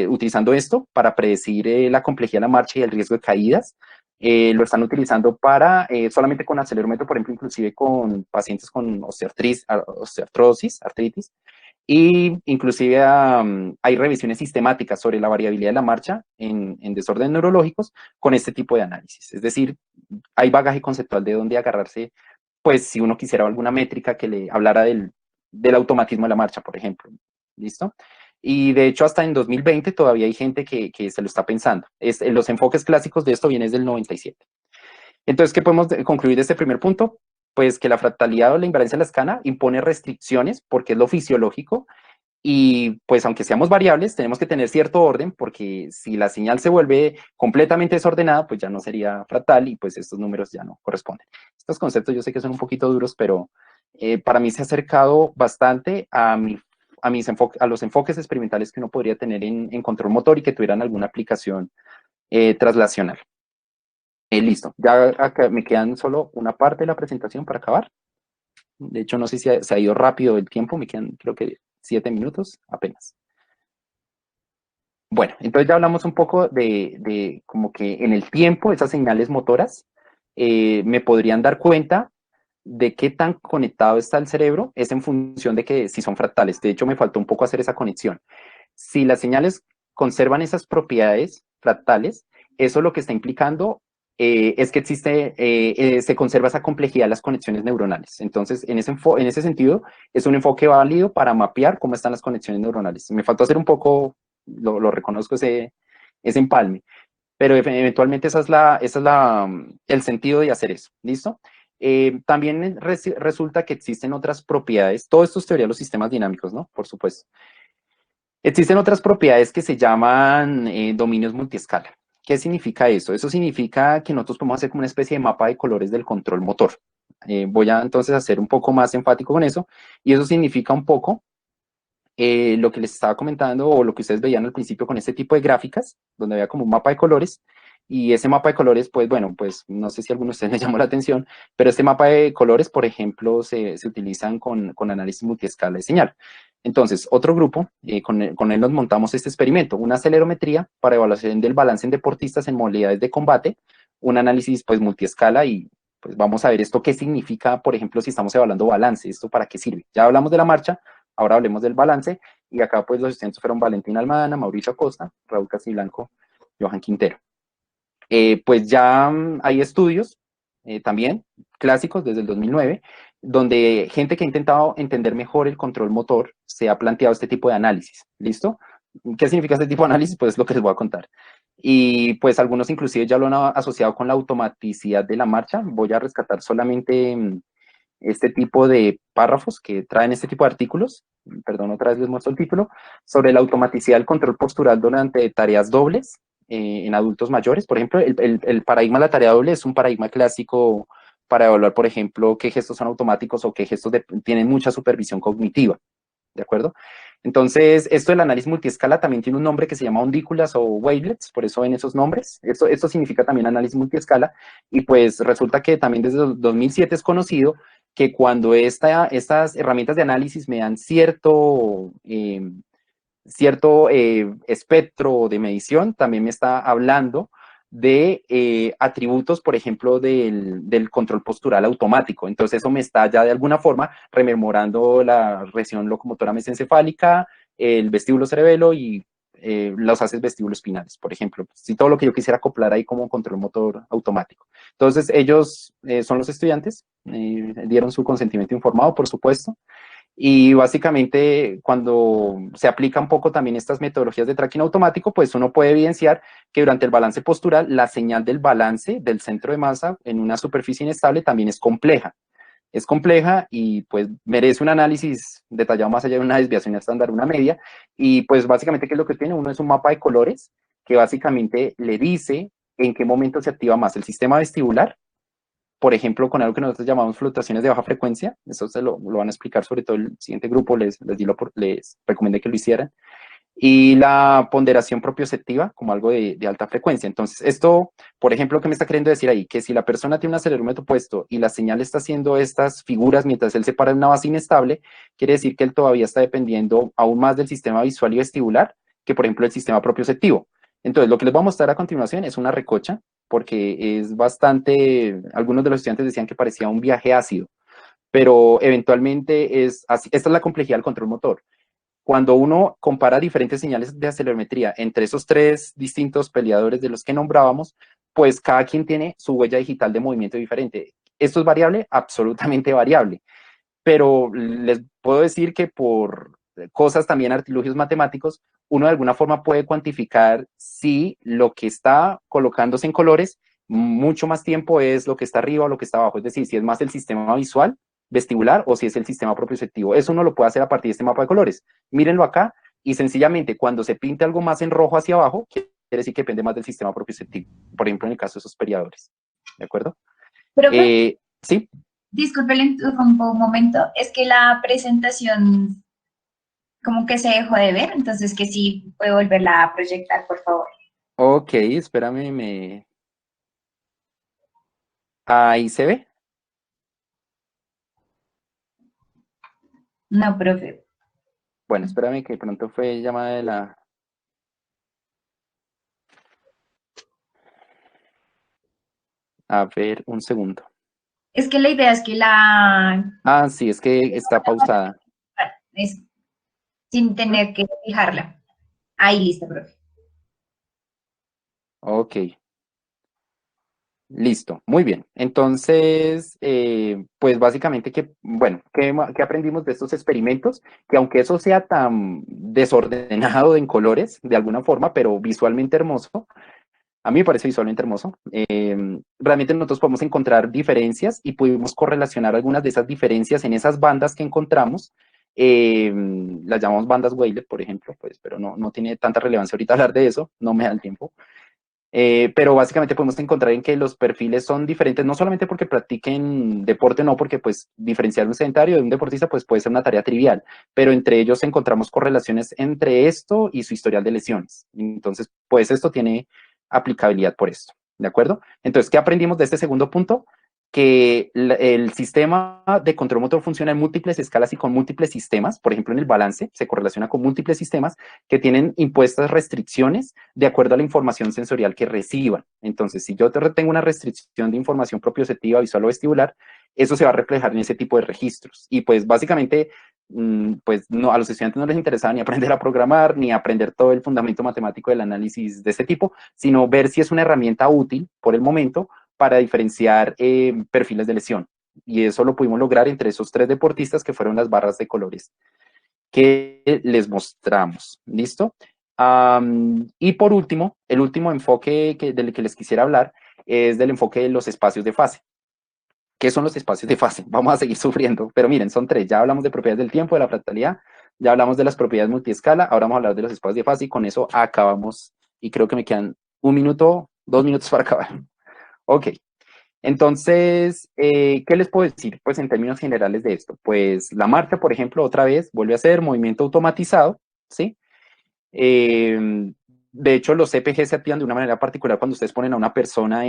utilizando esto para predecir la complejidad de la marcha y el riesgo de caídas. Lo están utilizando para, solamente con acelerómetro, por ejemplo, inclusive con pacientes con osteoartrosis, artritis, y inclusive hay revisiones sistemáticas sobre la variabilidad de la marcha en desórdenes neurológicos con este tipo de análisis. Es decir, hay bagaje conceptual de dónde agarrarse, pues si uno quisiera alguna métrica que le hablara del automatismo de la marcha, por ejemplo. ¿Listo? Y de hecho hasta en 2020 todavía hay gente que se lo está pensando. Los enfoques clásicos de esto vienen desde el 97. Entonces, ¿qué podemos concluir de este primer punto? Pues que la fractalidad o la invariancia de la escala impone restricciones porque es lo fisiológico, y pues aunque seamos variables, tenemos que tener cierto orden porque si la señal se vuelve completamente desordenada, pues ya no sería fractal y pues estos números ya no corresponden. Estos conceptos yo sé que son un poquito duros, pero para mí se ha acercado bastante a los enfoques experimentales que uno podría tener en control motor y que tuvieran alguna aplicación traslacional. Listo, ya acá me quedan solo una parte de la presentación para acabar. De hecho, no sé si se ha ido rápido el tiempo, me quedan creo que 7 minutos apenas. Bueno, entonces ya hablamos un poco de como que en el tiempo esas señales motoras me podrían dar cuenta de qué tan conectado está el cerebro, es en función de que si son fractales. De hecho, me faltó un poco hacer esa conexión. Si las señales conservan esas propiedades fractales, eso lo que está implicando es que se conserva esa complejidad de las conexiones neuronales. Entonces, en ese sentido, es un enfoque válido para mapear cómo están las conexiones neuronales. Me faltó hacer un poco, lo reconozco, ese empalme, pero eventualmente el sentido de hacer eso. ¿Listo? También resulta que existen otras propiedades, todo esto es teoría de los sistemas dinámicos, ¿no? Por supuesto. Existen otras propiedades que se llaman dominios multiescala. ¿Qué significa eso? Eso significa que nosotros podemos hacer como una especie de mapa de colores del control motor. Voy a entonces hacer un poco más enfático con eso, y eso significa un poco lo que les estaba comentando o lo que ustedes veían al principio con este tipo de gráficas, donde había como un mapa de colores, y ese mapa de colores, pues bueno, pues no sé si a alguno de ustedes les llamó la atención, pero este mapa de colores, por ejemplo, se utilizan con análisis multiescala de señal. Entonces, otro grupo, con él nos montamos este experimento, una acelerometría para evaluación del balance en deportistas en modalidades de combate, un análisis pues multiescala y pues vamos a ver esto qué significa, por ejemplo, si estamos evaluando balance, esto para qué sirve. Ya hablamos de la marcha, ahora hablemos del balance, y acá pues los estudiantes fueron Valentín Almada, Mauricio Acosta, Raúl Castiblanco, Johan Quintero. Pues ya hay estudios también clásicos desde el 2009, donde gente que ha intentado entender mejor el control motor se ha planteado este tipo de análisis. ¿Listo? ¿Qué significa este tipo de análisis? Pues es lo que les voy a contar. Y pues algunos inclusive ya lo han asociado con la automaticidad de la marcha. Voy a rescatar solamente este tipo de párrafos que traen este tipo de artículos, perdón, otra vez les muestro el título, sobre la automaticidad del control postural durante tareas dobles en adultos mayores. Por ejemplo, el paradigma de la tarea doble es un paradigma clásico para evaluar, por ejemplo, qué gestos son automáticos o qué gestos tienen mucha supervisión cognitiva. ¿De acuerdo? Entonces, esto del análisis multiescala también tiene un nombre que se llama ondículas o wavelets, por eso ven esos nombres. Esto significa también análisis multiescala, y pues resulta que también desde 2007 es conocido que cuando estas herramientas de análisis me dan cierto espectro de medición, también me está hablando de atributos, por ejemplo, del control postural automático. Entonces eso me está ya de alguna forma rememorando la región locomotora mesencefálica, el vestíbulo cerebelo y los haces vestíbulos espinales, por ejemplo. Si todo lo que yo quisiera acoplar ahí como control motor automático. Entonces ellos son los estudiantes, dieron su consentimiento informado, por supuesto, y básicamente cuando se aplica un poco también estas metodologías de tracking automático, pues uno puede evidenciar que durante el balance postural, la señal del balance del centro de masa en una superficie inestable también es compleja. Es compleja y pues merece un análisis detallado más allá de una desviación estándar, una media. Y pues básicamente, ¿qué es lo que tiene? Uno es un mapa de colores que básicamente le dice en qué momento se activa más el sistema vestibular, por ejemplo, con algo que nosotros llamamos fluctuaciones de baja frecuencia. Eso lo van a explicar sobre todo el siguiente grupo, les recomendé que lo hicieran. Y la ponderación propioceptiva como algo de alta frecuencia. Entonces, esto, por ejemplo, ¿qué me está queriendo decir ahí? Que si la persona tiene un acelerómetro puesto y la señal está haciendo estas figuras mientras él se para en una base inestable, quiere decir que él todavía está dependiendo aún más del sistema visual y vestibular que, por ejemplo, el sistema propioceptivo. Entonces, lo que les voy a mostrar a continuación es una recocha, porque es bastante, algunos de los estudiantes decían que parecía un viaje ácido, pero eventualmente es así. Esta es la complejidad del control motor. Cuando uno compara diferentes señales de acelerometría entre esos tres distintos peleadores de los que nombrábamos, pues cada quien tiene su huella digital de movimiento diferente. ¿Esto es variable? Absolutamente variable, pero les puedo decir que por cosas también, artilugios matemáticos, uno de alguna forma puede cuantificar si lo que está colocándose en colores mucho más tiempo es lo que está arriba o lo que está abajo, es decir, si es más el sistema visual, vestibular, o si es el sistema propioceptivo. Eso uno lo puede hacer a partir de este mapa de colores. Mírenlo acá, y sencillamente cuando se pinte algo más en rojo hacia abajo, quiere decir que depende más del sistema propioceptivo, por ejemplo, en el caso de esos periadores. ¿De acuerdo? Profe, Sí. disculpe, le interrumpo un momento. Es que la presentación como que se dejó de ver, entonces que sí puede volverla a proyectar, por favor. Ok, espérame, Ahí se ve. No, profe. Bueno, espérame que pronto fue llamada de la... A ver, un segundo. Es que la idea es que la... Ah, sí, es que está pausada. es sin tener que fijarla. Ahí, listo, profe. Ok, listo, muy bien. Entonces, pues básicamente que, bueno, ¿qué aprendimos de estos experimentos? Que aunque eso sea tan desordenado en colores, de alguna forma, pero visualmente hermoso, a mí me parece visualmente hermoso, realmente nosotros podemos encontrar diferencias y pudimos correlacionar algunas de esas diferencias en esas bandas que encontramos. eh, las llamamos bandas Weyler, por ejemplo, pues, pero no tiene tanta relevancia ahorita hablar de eso, no me da el tiempo. Pero básicamente podemos encontrar en que los perfiles son diferentes, no solamente porque practiquen deporte, no, porque pues diferenciar un sedentario de un deportista pues puede ser una tarea trivial, pero entre ellos encontramos correlaciones entre esto y su historial de lesiones. Entonces, pues esto tiene aplicabilidad por esto, ¿de acuerdo? Entonces, ¿qué aprendimos de este segundo punto? Que el sistema de control motor funciona en múltiples escalas y con múltiples sistemas, por ejemplo en el balance se correlaciona con múltiples sistemas que tienen impuestas restricciones de acuerdo a la información sensorial que reciban. Entonces, si yo tengo una restricción de información propioceptiva, visual o vestibular, eso se va a reflejar en ese tipo de registros. Y pues básicamente, pues no, a los estudiantes no les interesa ni aprender a programar, ni aprender todo el fundamento matemático del análisis de este tipo, sino ver si es una herramienta útil por el momento para diferenciar perfiles de lesión. Y eso lo pudimos lograr entre esos tres deportistas que fueron las barras de colores que les mostramos. ¿Listo? Y por último, el último enfoque del que les quisiera hablar es del enfoque de los espacios de fase. ¿Qué son los espacios de fase? Vamos a seguir sufriendo, pero miren, son tres. Ya hablamos de propiedades del tiempo, de la fractalidad, ya hablamos de las propiedades multiescala, ahora vamos a hablar de los espacios de fase y con eso acabamos. Y creo que me quedan 1 minuto, 2 minutos para acabar. Ok, entonces, ¿qué les puedo decir? Pues en términos generales de esto, pues la marcha, por ejemplo, otra vez vuelve a ser movimiento automatizado, ¿sí? De hecho, los CPG se activan de una manera particular cuando ustedes ponen a una persona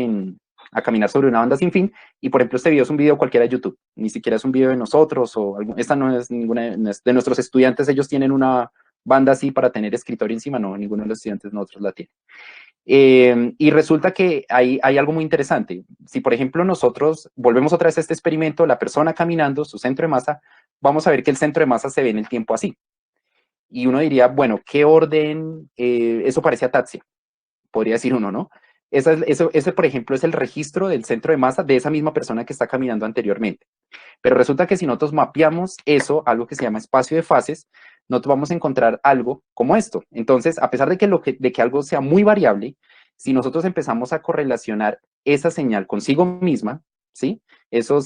a caminar sobre una banda sin fin. Y por ejemplo, este video es un video cualquiera de YouTube, ni siquiera es un video de nosotros esta no es ninguna de nuestros estudiantes. Ellos tienen una banda así para tener escritorio encima, no, ninguno de los estudiantes nosotros la tiene. Y resulta que hay algo muy interesante. Si, por ejemplo, nosotros volvemos otra vez a este experimento, la persona caminando, su centro de masa, vamos a ver que el centro de masa se ve en el tiempo así. Y uno diría, bueno, ¿qué orden? Eso parece ataxia, podría decir uno, ¿no? Ese, por ejemplo, es el registro del centro de masa de esa misma persona que está caminando anteriormente. Pero resulta que si nosotros mapeamos eso, algo que se llama espacio de fases, nosotros vamos a encontrar algo como esto. Entonces, a pesar de que algo sea muy variable, si nosotros empezamos a correlacionar esa señal consigo misma, ¿sí? Eso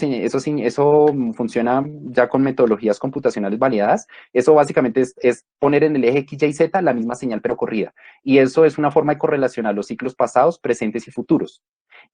funciona ya con metodologías computacionales validadas. Eso básicamente es poner en el eje X, Y, Z la misma señal pero corrida. Y eso es una forma de correlacionar los ciclos pasados, presentes y futuros.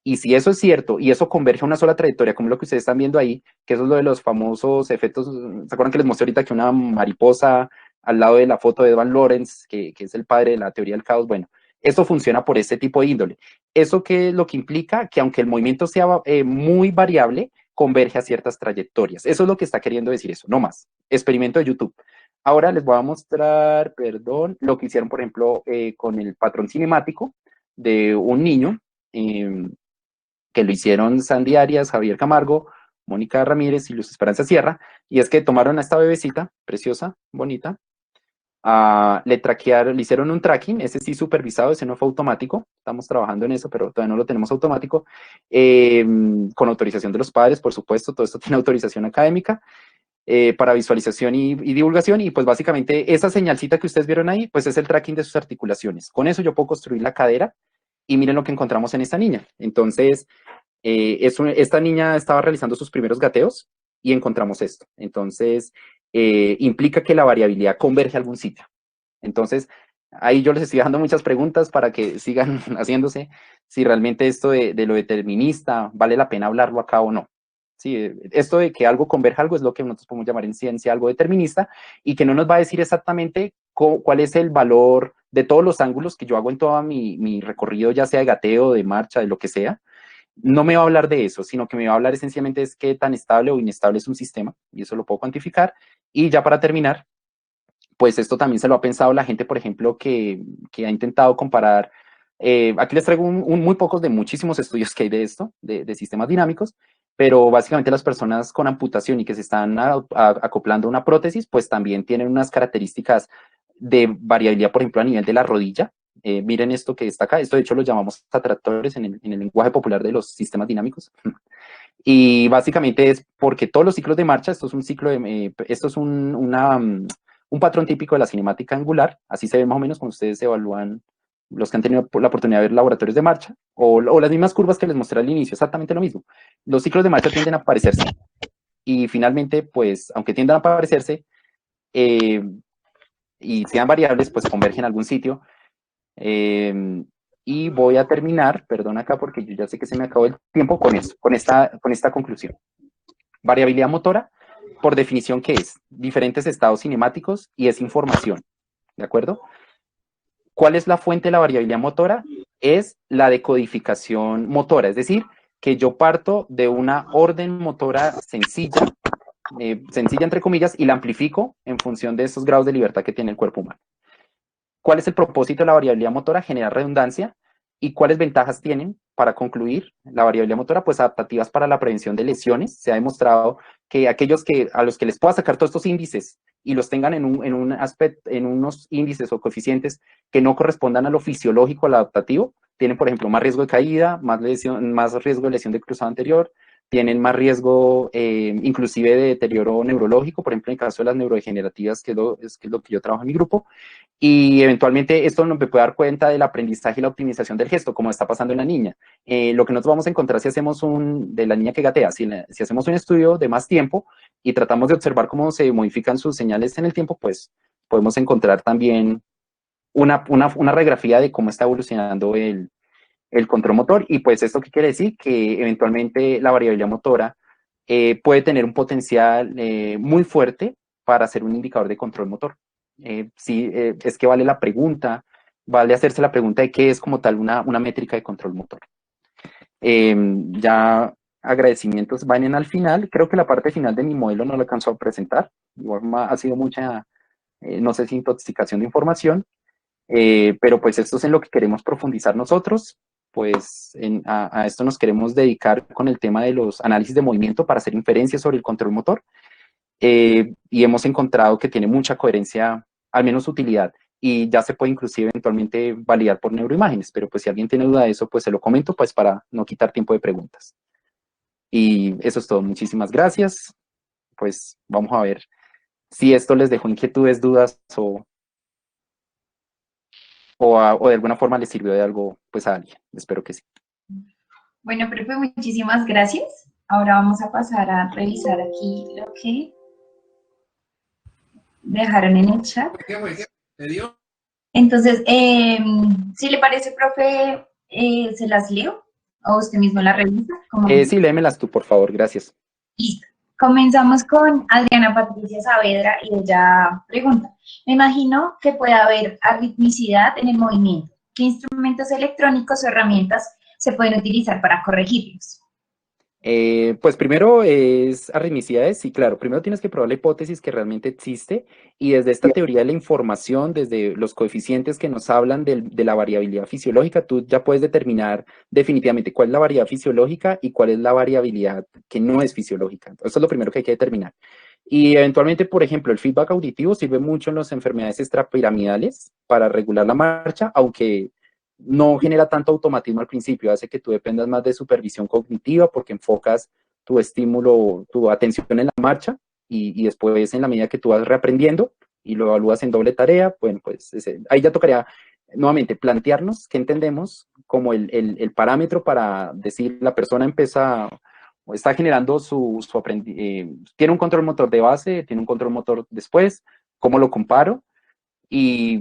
Y si eso es cierto y eso converge a una sola trayectoria, como lo que ustedes están viendo ahí, que eso es lo de los famosos efectos, ¿se acuerdan que les mostré ahorita que una mariposa al lado de la foto de Edward Lorenz, que es el padre de la teoría del caos? Bueno, eso funciona por ese tipo de índole. ¿Eso qué es lo que implica? Que aunque el movimiento sea muy variable, converge a ciertas trayectorias. Eso es lo que está queriendo decir eso, no más. Experimento de YouTube. Ahora les voy a mostrar, perdón, lo que hicieron, por ejemplo, con el patrón cinemático de un niño, eh, que lo hicieron Sandy Arias, Javier Camargo, Mónica Ramírez y Luz Esperanza Sierra, y es que tomaron a esta bebecita, preciosa, bonita, le traquearon, le hicieron un tracking, ese sí supervisado, ese no fue automático, estamos trabajando en eso, pero todavía no lo tenemos automático, con autorización de los padres, por supuesto, todo esto tiene autorización académica, para visualización y divulgación, y pues básicamente esa señalcita que ustedes vieron ahí, pues es el tracking de sus articulaciones. Con eso yo puedo construir la cadera, y miren lo que encontramos en esta niña. Entonces, esta niña estaba realizando sus primeros gateos y encontramos esto. Entonces, implica que la variabilidad converge a algún sitio. Entonces, ahí yo les estoy dejando muchas preguntas para que sigan haciéndose si realmente esto de lo determinista vale la pena hablarlo acá o no. Sí, esto de que algo converja a algo es lo que nosotros podemos llamar en ciencia algo determinista y que no nos va a decir exactamente cuál es el valor de todos los ángulos que yo hago en todo mi recorrido, ya sea de gateo, de marcha, de lo que sea, no me va a hablar de eso, sino que me va a hablar esencialmente es qué tan estable o inestable es un sistema, y eso lo puedo cuantificar. Y ya para terminar, pues esto también se lo ha pensado la gente, por ejemplo, que ha intentado comparar. Aquí les traigo muy pocos de muchísimos estudios que hay de esto, de sistemas dinámicos, pero básicamente las personas con amputación y que se están acoplando a una prótesis, pues también tienen unas características de variabilidad, por ejemplo, a nivel de la rodilla. Miren esto que está acá, esto de hecho lo llamamos atractores en el lenguaje popular de los sistemas dinámicos. Y básicamente es porque todos los ciclos de marcha, esto es un ciclo esto es un patrón típico de la cinemática angular, así se ve más o menos cuando ustedes evalúan, los que han tenido la oportunidad de ver laboratorios de marcha, o las mismas curvas que les mostré al inicio, exactamente lo mismo. Los ciclos de marcha tienden a parecerse, y finalmente, pues, aunque tiendan a parecerse, eh, y sean variables, pues convergen a algún sitio. Eh, y voy a terminar, perdón acá porque yo ya sé que se me acabó el tiempo con eso, con esta conclusión. Variabilidad motora, por definición, ¿qué es? Diferentes estados cinemáticos y es información, ¿de acuerdo? ¿Cuál es la fuente de la variabilidad motora? Es la decodificación motora, es decir, que yo parto de una orden motora sencilla, sencilla entre comillas, y la amplifico en función de esos grados de libertad que tiene el cuerpo humano. ¿Cuál es el propósito de la variabilidad motora? Generar redundancia. ¿Y cuáles ventajas tienen para concluir la variabilidad motora? Pues adaptativas para la prevención de lesiones. Se ha demostrado que aquellos a los que les pueda sacar todos estos índices y los tengan en aspecto, en unos índices o coeficientes que no correspondan a lo fisiológico, al adaptativo, tienen, por ejemplo, más riesgo de caída, más riesgo de lesión de cruzado anterior, tienen más riesgo inclusive de deterioro neurológico, por ejemplo, en el caso de las neurodegenerativas, que es lo que yo trabajo en mi grupo, y eventualmente esto nos puede dar cuenta del aprendizaje y la optimización del gesto, como está pasando en la niña. Lo que nosotros vamos a encontrar si hacemos de la niña que gatea, si hacemos un estudio de más tiempo y tratamos de observar cómo se modifican sus señales en el tiempo, pues podemos encontrar también una radiografía de cómo está evolucionando el control motor. Y pues esto qué quiere decir, que eventualmente la variabilidad motora puede tener un potencial muy fuerte para ser un indicador de control motor. Sí, es que vale la pregunta, vale hacerse la pregunta de qué es como tal una métrica de control motor. Ya agradecimientos van al final. Creo que la parte final de mi modelo no lo alcanzó a presentar. Igual ha sido mucha, no sé si intoxicación de información, pero pues esto es en lo que queremos profundizar nosotros. Pues a esto nos queremos dedicar con el tema de los análisis de movimiento para hacer inferencias sobre el control motor. Y hemos encontrado que tiene mucha coherencia, al menos utilidad, y ya se puede inclusive eventualmente validar por neuroimágenes, pero pues si alguien tiene duda de eso, pues se lo comento, pues para no quitar tiempo de preguntas. Y eso es todo, muchísimas gracias, pues vamos a ver si esto les dejó inquietudes, dudas o de alguna forma les sirvió de algo pues a alguien, espero que sí. Bueno, profe, muchísimas gracias. Ahora vamos a pasar a revisar aquí lo que dejaron en el chat. Entonces, si le parece, profe, ¿se las leo? ¿O usted mismo la revisa? Sí, léemelas tú, por favor, gracias. Listo. Comenzamos con Adriana Patricia Saavedra y ella pregunta, me imagino que puede haber arritmicidad en el movimiento. ¿Qué instrumentos electrónicos o herramientas se pueden utilizar para corregirlos? Pues primero es arritmicidades, y claro, primero tienes que probar la hipótesis que realmente existe, y desde esta teoría de la información, desde los coeficientes que nos hablan de la variabilidad fisiológica, tú ya puedes determinar definitivamente cuál es la variabilidad fisiológica y cuál es la variabilidad que no es fisiológica. Eso es lo primero que hay que determinar. Y eventualmente, por ejemplo, el feedback auditivo sirve mucho en las enfermedades extrapiramidales para regular la marcha, aunque no genera tanto automatismo al principio, hace que tú dependas más de supervisión cognitiva porque enfocas tu estímulo, tu atención en la marcha, y después en la medida que tú vas reaprendiendo y lo evalúas en doble tarea, bueno, pues ahí ya tocaría nuevamente plantearnos qué entendemos como el parámetro para decir la persona empieza o está generando tiene un control motor de base, tiene un control motor después, ¿cómo lo comparo? Y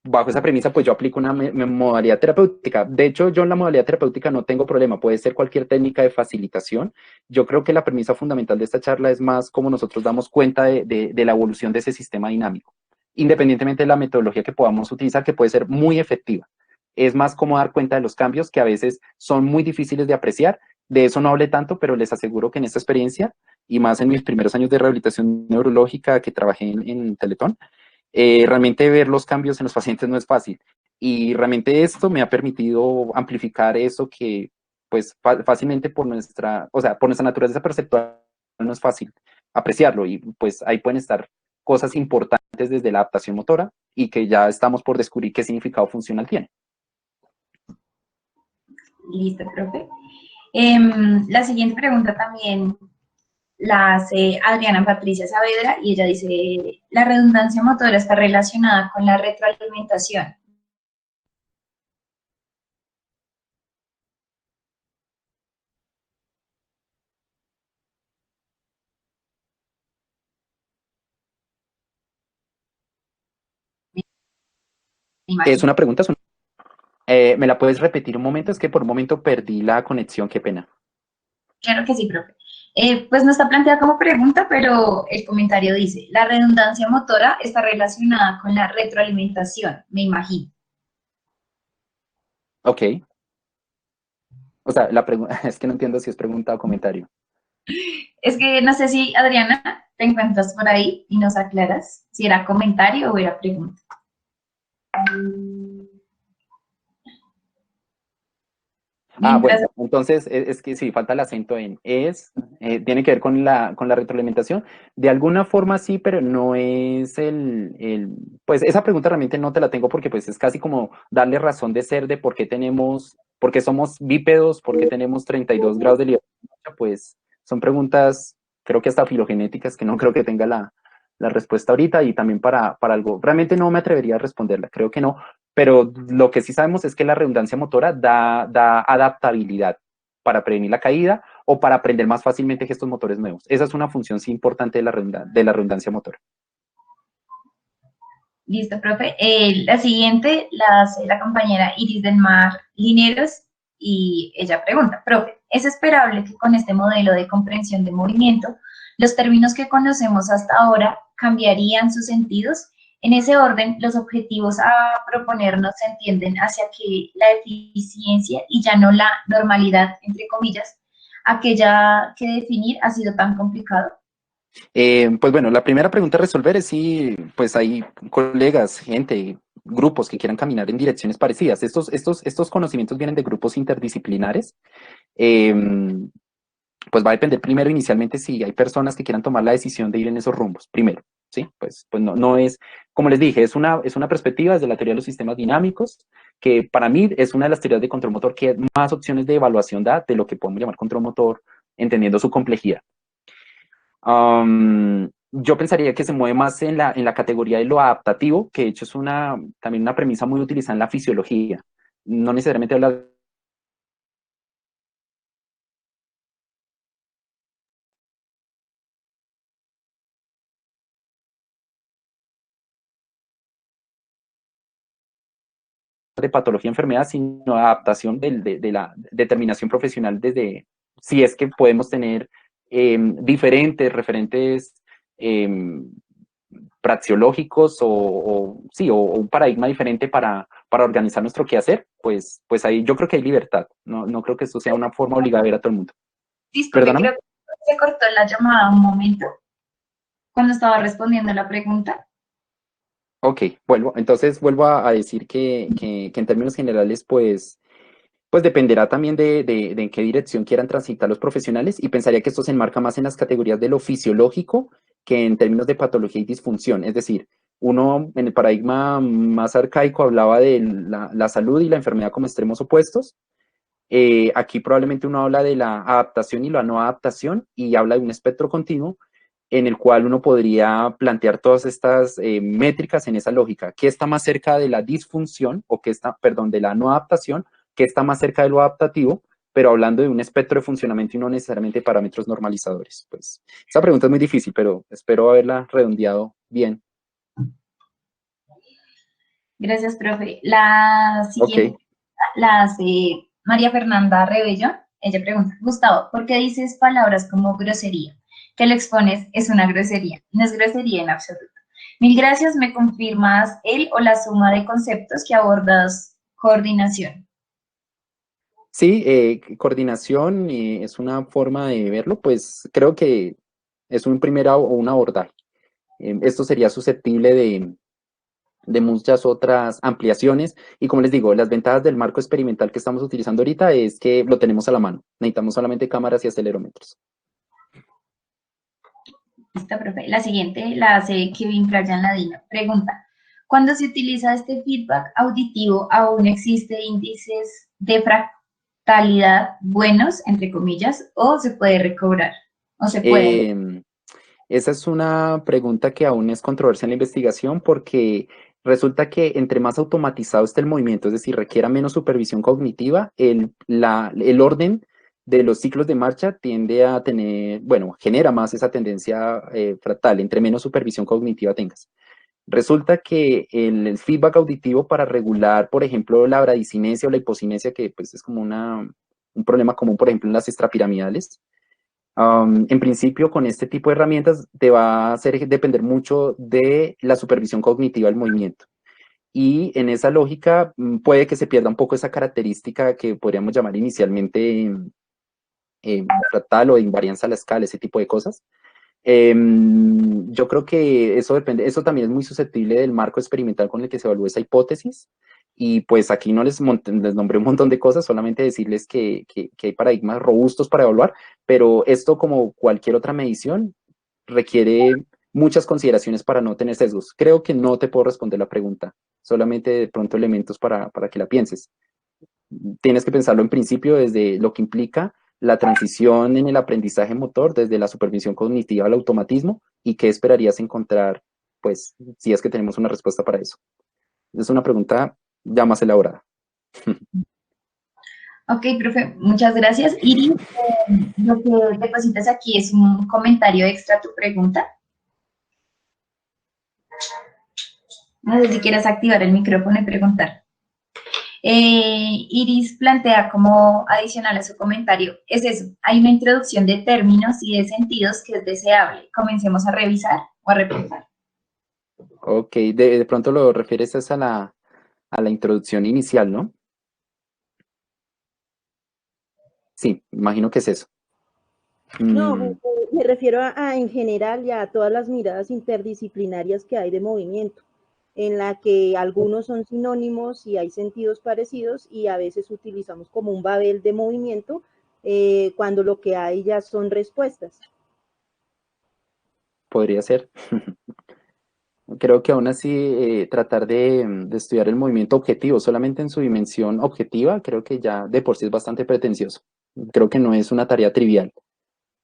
bajo esa premisa, pues yo aplico una modalidad terapéutica. De hecho, yo en la modalidad terapéutica no tengo problema, puede ser cualquier técnica de facilitación. Yo creo que la premisa fundamental de esta charla es más cómo nosotros damos cuenta de la evolución de ese sistema dinámico, independientemente de la metodología que podamos utilizar, que puede ser muy efectiva. es más cómo dar cuenta de los cambios que a veces son muy difíciles de apreciar. De eso no hablé tanto, pero les aseguro que en esta experiencia, y más en mis primeros años de rehabilitación neurológica que trabajé en Teletón, realmente ver los cambios en los pacientes no es fácil. Y realmente esto me ha permitido amplificar eso que, pues, fácilmente por nuestra, o sea, por nuestra naturaleza perceptual no es fácil apreciarlo. Y pues ahí pueden estar cosas importantes desde la adaptación motora y que ya estamos por descubrir qué significado funcional tiene. Listo, profe. La siguiente pregunta también la hace Adriana Patricia Saavedra y ella dice, la redundancia motora está relacionada con la retroalimentación. Me Es imagino. una pregunta, ¿me la puedes repetir un momento? Es que por un momento perdí la conexión, qué pena. Claro que sí, profe. Pues no está planteada como pregunta, pero el comentario dice, la redundancia motora está relacionada con la retroalimentación, me imagino. Ok. O sea, la pregunta es que no entiendo si es pregunta o comentario. Es que no sé si, Adriana, te encuentras por ahí y nos aclaras si era comentario o era pregunta. Ah, bueno, Mientras, entonces es que sí, falta el acento en tiene que ver con la retroalimentación. De alguna forma sí, pero no es pues esa pregunta realmente no te la tengo porque pues es casi como darle razón de ser de por qué somos bípedos, por qué tenemos 32 grados de libertad, pues son preguntas, creo que hasta filogenéticas, que no creo que tenga la respuesta ahorita y también para algo. Realmente no me atrevería a responderla, creo que no, pero lo que sí sabemos es que la redundancia motora da adaptabilidad para prevenir la caída o para aprender más fácilmente gestos motores nuevos. Esa es una función sí importante de la redundancia motora. listo, profe. La siguiente la hace la compañera Iris del Mar Lineros y ella pregunta, profe, ¿es esperable que con este modelo de comprensión de movimiento los términos que conocemos hasta ahora cambiarían sus sentidos? En ese orden, los objetivos a proponernos se entienden hacia que la eficiencia y ya no la normalidad, entre comillas, aquella que definir ha sido tan complicado. Pues bueno, la primera pregunta a resolver es si pues hay colegas, gente, grupos que quieran caminar en direcciones parecidas. Estos conocimientos vienen de grupos interdisciplinares. Eh, pues va a depender primero inicialmente si hay personas que quieran tomar la decisión de ir en esos rumbos, primero, ¿sí? Pues no es, como les dije, es una perspectiva desde la teoría de los sistemas dinámicos, que para mí es una de las teorías de control motor que más opciones de evaluación da de lo que podemos llamar control motor, entendiendo su complejidad. Yo pensaría que se mueve más en la categoría de lo adaptativo, que de hecho es también una premisa muy utilizada en la fisiología. No necesariamente habla de patología enfermedad, sino adaptación de la determinación profesional desde si es que podemos tener diferentes referentes eh, praxiológicos sí, o un paradigma diferente para organizar nuestro quehacer, pues ahí yo creo que hay libertad. No creo que esto sea una forma obligada de ver a todo el mundo. Disculpe, Perdóname. creo que se cortó la llamada un momento cuando estaba respondiendo la pregunta. Ok, entonces vuelvo a decir que en términos generales, pues dependerá también de en qué dirección quieran transitar los profesionales y pensaría que esto se enmarca más en las categorías de lo fisiológico que en términos de patología y disfunción. Es decir, uno en el paradigma más arcaico hablaba de la salud y la enfermedad como extremos opuestos. Aquí probablemente uno habla de la adaptación y la no adaptación y habla de un espectro continuo en el cual uno podría plantear todas estas métricas en esa lógica. ¿Qué está más cerca de la disfunción o qué está, perdón, de la no adaptación? ¿Qué está más cerca de lo adaptativo? Pero hablando de un espectro de funcionamiento y no necesariamente parámetros normalizadores. Pues esa pregunta es muy difícil, pero espero haberla redondeado bien. Gracias, profe. La Ok. siguiente la hace María Fernanda Rebello. Ella pregunta, Gustavo, ¿por qué dices palabras como grosería? Que lo expones es una grosería. No es grosería en absoluto. Mil gracias, me confirmas el o la suma de conceptos que abordas coordinación? Sí, coordinación es una forma de verlo, pues creo que es un primer o un abordaje. Esto sería susceptible de muchas otras ampliaciones y como les digo, las ventajas del marco experimental que estamos utilizando ahorita es que lo tenemos a la mano. Necesitamos solamente cámaras y acelerómetros. Listo, profe. La siguiente la hace Kevin Brian Ladino. Pregunta, ¿cuando se utiliza este feedback auditivo, aún existe índices de fractalidad buenos, entre comillas, o se puede recobrar? ¿O se puede? Eh, Esa es una pregunta que aún es controversia en la investigación porque resulta que entre más automatizado esté el movimiento, es decir, requiera menos supervisión cognitiva, el orden de los ciclos de marcha tiende a tener, bueno, genera más esa tendencia fractal, entre menos supervisión cognitiva tengas. Resulta que el feedback auditivo para regular, por ejemplo, la bradicinesia o la hipocinesia, que pues es como un problema común, por ejemplo, en las extrapiramidales, en principio, con este tipo de herramientas te va a hacer depender mucho de la supervisión cognitiva del movimiento. Y en esa lógica puede que se pierda un poco esa característica que podríamos llamar inicialmente fractal o invarianza a la escala, ese tipo de cosas. Yo creo que eso depende, eso también es muy susceptible del marco experimental con el que se evalúa esa hipótesis. Y pues aquí no les nombré un montón de cosas, solamente decirles que hay paradigmas robustos para evaluar, pero esto, como cualquier otra medición, requiere muchas consideraciones para no tener sesgos. Creo que no te puedo responder la pregunta, solamente de pronto elementos para que la pienses. Tienes que pensarlo en principio desde lo que implica la transición en el aprendizaje motor, desde la supervisión cognitiva al automatismo, y qué esperarías encontrar, pues, si es que tenemos una respuesta para eso. Es una pregunta ya más elaborada. Ok, profe, muchas gracias. Iris, lo que depositas aquí es un comentario extra a tu pregunta. No sé si quieres activar el micrófono y preguntar. Iris plantea como adicional a su comentario, es eso, hay una introducción de términos y de sentidos que es deseable. Comencemos a revisar o a repensar. Ok, de pronto lo refieres es a la introducción inicial, ¿no? Sí, imagino que es eso. No, Mm, me refiero en general y a todas las miradas interdisciplinarias que hay de movimiento, en la que algunos son sinónimos y hay sentidos parecidos y a veces utilizamos como un babel de movimiento cuando lo que hay ya son respuestas. podría ser. Creo que aún así tratar de estudiar el movimiento objetivo solamente en su dimensión objetiva, creo que ya de por sí es bastante pretencioso. Creo que no es una tarea trivial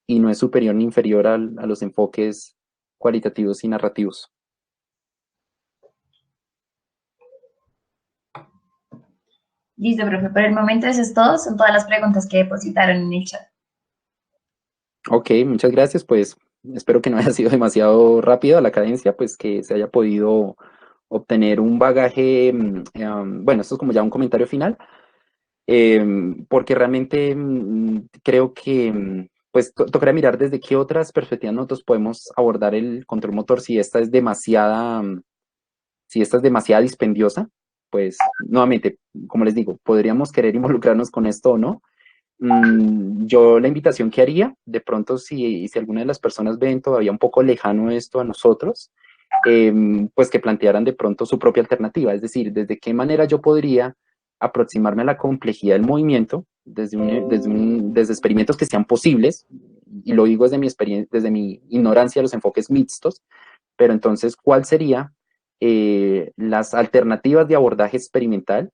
y no es superior ni inferior a los enfoques cualitativos y narrativos. Listo, profe, por el momento eso es todo, son todas las preguntas que depositaron en el chat. Ok, muchas gracias. Pues espero que no haya sido demasiado rápido la cadencia, pues que se haya podido obtener un bagaje. Bueno, esto es como ya un comentario final. Porque realmente creo que pues tocará mirar desde qué otras perspectivas nosotros podemos abordar el control motor si esta es demasiada, si esta es demasiada dispendiosa, pues nuevamente, como les digo, podríamos querer involucrarnos con esto o no. Yo la invitación que haría, de pronto si alguna de las personas ven todavía un poco lejano esto a nosotros, pues que plantearan de pronto su propia alternativa, es decir, desde qué manera yo podría aproximarme a la complejidad del movimiento desde experimentos que sean posibles, y lo digo desde mi experiencia, desde mi ignorancia de los enfoques mixtos, pero entonces, ¿cuál sería las alternativas de abordaje experimental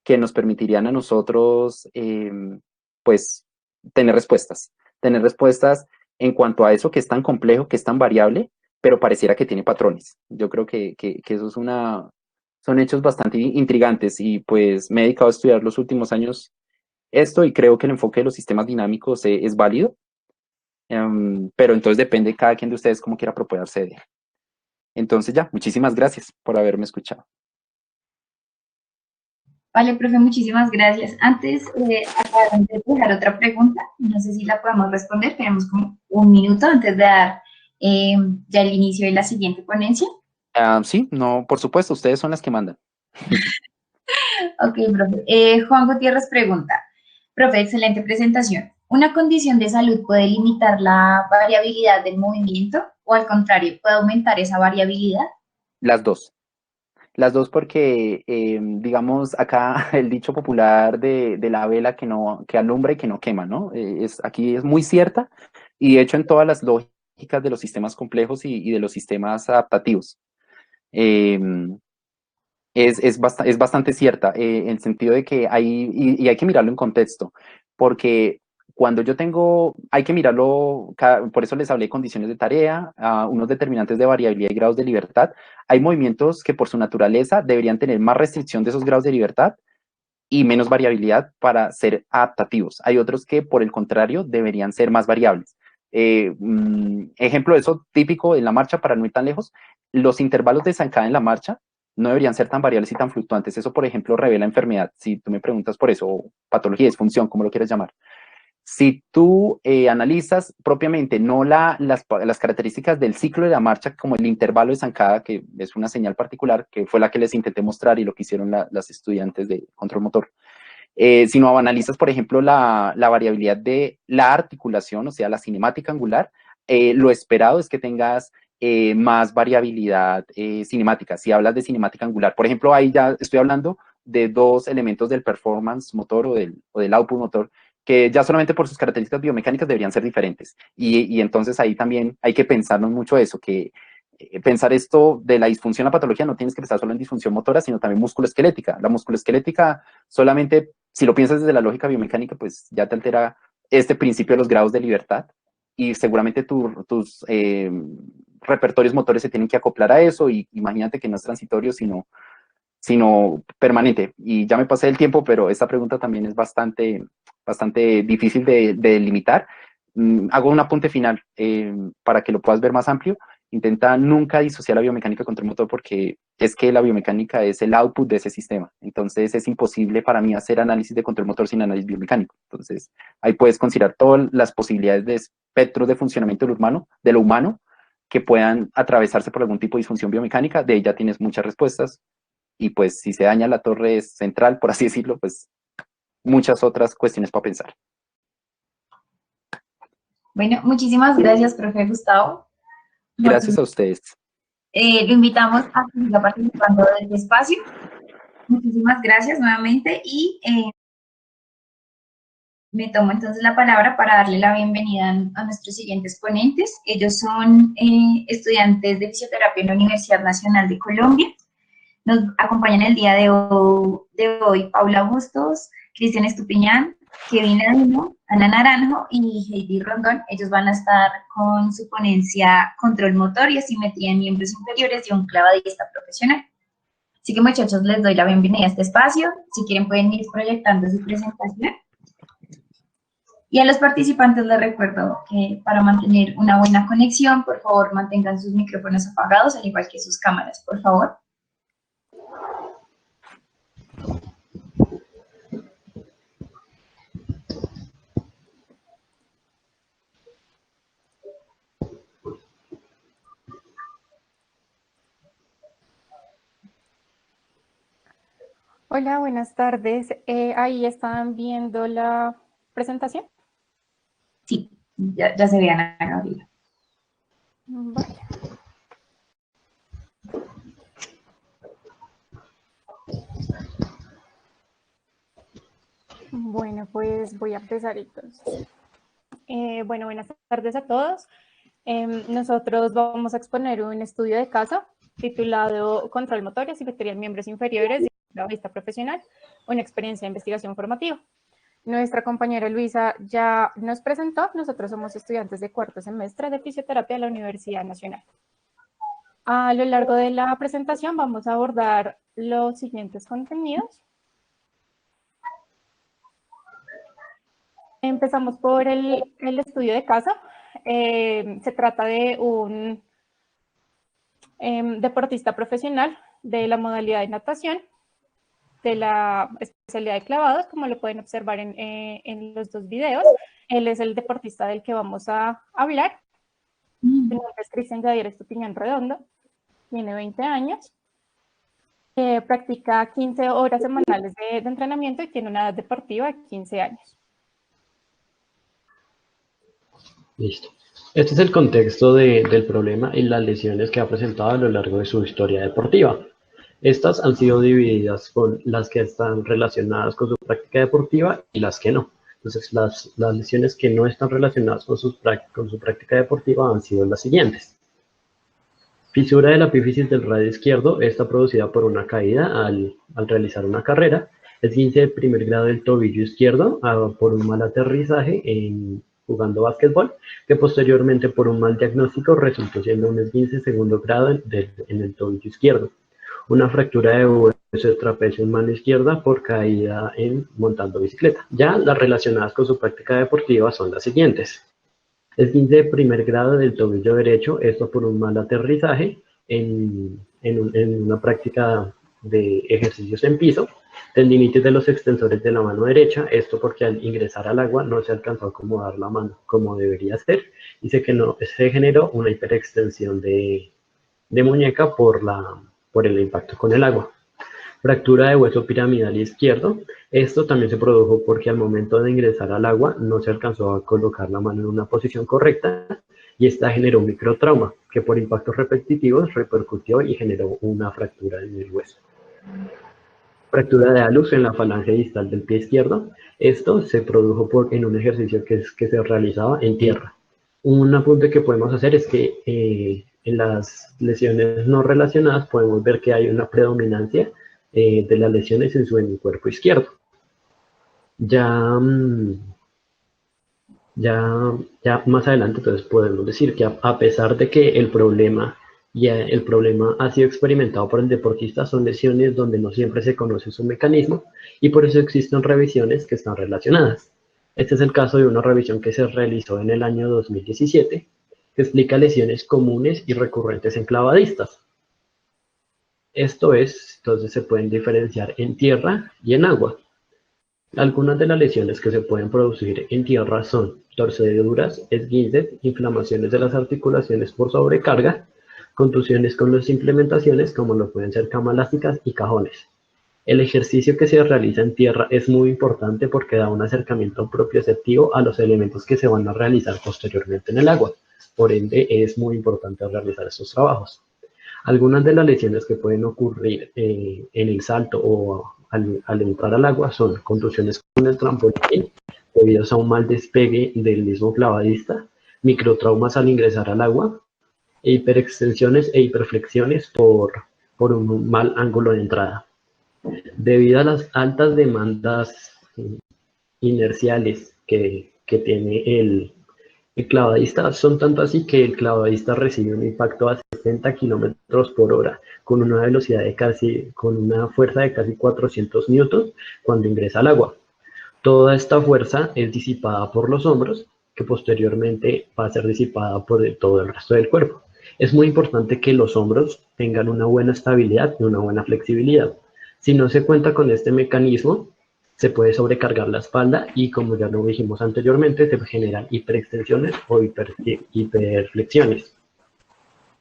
que nos permitirían a nosotros, pues, tener respuestas en cuanto a eso que es tan complejo, que es tan variable, pero pareciera que tiene patrones? Yo creo que eso son hechos bastante intrigantes y pues me he dedicado a estudiar los últimos años esto y creo que el enfoque de los sistemas dinámicos es válido, pero entonces depende cada quien de ustedes cómo quiera proponerse de él. Entonces ya, muchísimas gracias por haberme escuchado. Vale, profe, muchísimas gracias. Antes, acaban de dejar otra pregunta, no sé si la podemos responder, tenemos como un minuto antes de dar ya el inicio de la siguiente ponencia. Sí, no, por supuesto, ustedes son las que mandan. Ok, profe. Juan Gutiérrez pregunta, profe, excelente presentación. ¿Una condición de salud puede limitar la variabilidad del movimiento o al contrario, puede aumentar esa variabilidad? Las dos. Las dos porque, digamos, acá el dicho popular de la vela que no, que alumbra y que no quema, ¿no? Aquí es muy cierta y de hecho en todas las lógicas de los sistemas complejos y de los sistemas adaptativos. Eh, es bastante cierta, en el sentido de que y hay que mirarlo en contexto, porque cuando yo tengo, hay que mirarlo, por eso les hablé de condiciones de tarea, unos determinantes de variabilidad y grados de libertad. Hay movimientos que por su naturaleza deberían tener más restricción de esos grados de libertad y menos variabilidad para ser adaptativos. Hay otros que, por el contrario, deberían ser más variables. Ejemplo de eso típico en la marcha, para no ir tan lejos, los intervalos de zancada en la marcha no deberían ser tan variables y tan fluctuantes. Eso, por ejemplo, revela enfermedad. Si tú me preguntas por eso, o patología, disfunción, como lo quieras llamar. Si tú analizas propiamente no las características del ciclo de la marcha, como el intervalo de zancada, que es una señal particular, que fue la que les intenté mostrar y lo que hicieron las estudiantes de control motor, sino analizas, por ejemplo, la variabilidad de la articulación, o sea, la cinemática angular, lo esperado es que tengas más variabilidad cinemática. Si hablas de cinemática angular, por ejemplo, ahí ya estoy hablando de dos elementos del performance motor o del output motor, que ya solamente por sus características biomecánicas deberían ser diferentes. Y entonces ahí también hay que pensarnos mucho eso, que pensar esto de la disfunción a la patología, no tienes que pensar solo en disfunción motora, sino también musculoesquelética. La musculoesquelética, solamente si lo piensas desde la lógica biomecánica, pues ya te altera este principio de los grados de libertad y seguramente tus repertorios motores se tienen que acoplar a eso y imagínate que no es transitorio, sino permanente. Y ya me pasé el tiempo, pero esta pregunta también es bastante difícil de delimitar. Hago un apunte final para que lo puedas ver más amplio. Intenta nunca disociar la biomecánica contra el motor porque es que la biomecánica es el output de ese sistema. Entonces es imposible para mí hacer análisis de control motor sin análisis biomecánico. Entonces ahí puedes considerar todas las posibilidades de espectros de funcionamiento de lo humano que puedan atravesarse por algún tipo de disfunción biomecánica. De ella tienes muchas respuestas y pues si se daña la torre central, por así decirlo, pues muchas otras cuestiones para pensar. Bueno, muchísimas gracias, profe Gustavo. Gracias Nosotros a ustedes. lo invitamos a que siga participando del espacio. Muchísimas gracias nuevamente y me tomo entonces la palabra para darle la bienvenida a nuestros siguientes ponentes. Ellos son estudiantes de fisioterapia en la Universidad Nacional de Colombia. Nos acompañan el día de hoy Paula Bustos, Cristian Estupiñán, Kevin Adino, Ana Naranjo y Heidi Rondón. Ellos van a estar con su ponencia Control Motor y Asimetría en Miembros Inferiores de un clavadista profesional. Así que muchachos, les doy la bienvenida a este espacio. Si quieren pueden ir proyectando su presentación. Y a los participantes les recuerdo que para mantener una buena conexión, por favor, mantengan sus micrófonos apagados, al igual que sus cámaras, por favor. Hola, buenas tardes. Ahí están viendo la presentación. Sí, ya se vean a Gabriela. Vale. Bueno, pues voy a empezar entonces. Bueno, buenas tardes a todos. Nosotros vamos a exponer un estudio de caso titulado Control Motor y Asimetría en Miembros Inferiores de la vista profesional, una experiencia de investigación formativa. Nuestra compañera Luisa ya nos presentó. Nosotros somos estudiantes de cuarto semestre de fisioterapia de la Universidad Nacional. A lo largo de la presentación vamos a abordar los siguientes contenidos. Empezamos por el estudio de caso. Se trata de un deportista profesional de la modalidad de natación, de la especialidad de clavados, como lo pueden observar en los dos videos. Él es el deportista del que vamos a hablar. Su nombre es Cristian Javier Estupiñán Redondo, tiene 20 años. Practica 15 horas semanales de entrenamiento y tiene una edad deportiva de 15 años. Listo. Este es el contexto del problema y las lesiones que ha presentado a lo largo de su historia deportiva. Estas han sido divididas con las que están relacionadas con su práctica deportiva y las que no. Entonces, las lesiones que no están relacionadas con su práctica deportiva han sido las siguientes. Fisura de la epífisis del radio izquierdo, está producida por una caída al realizar una carrera. Esguince de primer grado del tobillo izquierdo por un mal aterrizaje jugando básquetbol, que posteriormente por un mal diagnóstico resultó siendo un esguince de segundo grado en el tobillo izquierdo. Una fractura de hueso de trapecio en mano izquierda por caída montando bicicleta. Ya las relacionadas con su práctica deportiva son las siguientes. Esguince de primer grado del tobillo derecho, esto por un mal aterrizaje en una práctica de ejercicios en piso. Tendinitis de los extensores de la mano derecha, esto porque al ingresar al agua no se alcanzó a acomodar la mano como debería ser. Dice que no, se generó una hiperextensión de muñeca por el impacto con el agua. Fractura de hueso piramidal izquierdo. Esto también se produjo porque al momento de ingresar al agua no se alcanzó a colocar la mano en una posición correcta y esta generó un microtrauma que por impactos repetitivos repercutió y generó una fractura en el hueso. Fractura de alus en la falange distal del pie izquierdo. Esto se produjo en un ejercicio que se realizaba en tierra. Un apunte que podemos hacer es que en las lesiones no relacionadas podemos ver que hay una predominancia de las lesiones en el cuerpo izquierdo. Ya más adelante entonces podemos decir que a pesar de que el problema ha sido experimentado por el deportista, son lesiones donde no siempre se conoce su mecanismo y por eso existen revisiones que están relacionadas. Este es el caso de una revisión que se realizó en el año 2017 que explica lesiones comunes y recurrentes en clavadistas. Esto es, entonces se pueden diferenciar en tierra y en agua. Algunas de las lesiones que se pueden producir en tierra son torceduras, esguinces, inflamaciones de las articulaciones por sobrecarga, contusiones con las implementaciones como lo pueden ser camas elásticas y cajones. El ejercicio que se realiza en tierra es muy importante porque da un acercamiento propioceptivo a los elementos que se van a realizar posteriormente en el agua. Por ende, es muy importante realizar estos trabajos. Algunas de las lesiones que pueden ocurrir en el salto o al entrar al agua son contusiones con el trampolín debido a un mal despegue del mismo clavadista, microtraumas al ingresar al agua, hiperextensiones e hiperflexiones por un mal ángulo de entrada. Debido a las altas demandas inerciales que tiene el clavadista, son tanto así que el clavadista recibe un impacto a 60 kilómetros por hora con una velocidad con una fuerza de casi 400 newtons cuando ingresa al agua. Toda esta fuerza es disipada por los hombros, que posteriormente va a ser disipada por todo el resto del cuerpo. Es muy importante que los hombros tengan una buena estabilidad y una buena flexibilidad. Si no se cuenta con este mecanismo, se puede sobrecargar la espalda y, como ya lo dijimos anteriormente, se generan hiperextensiones o hiperflexiones.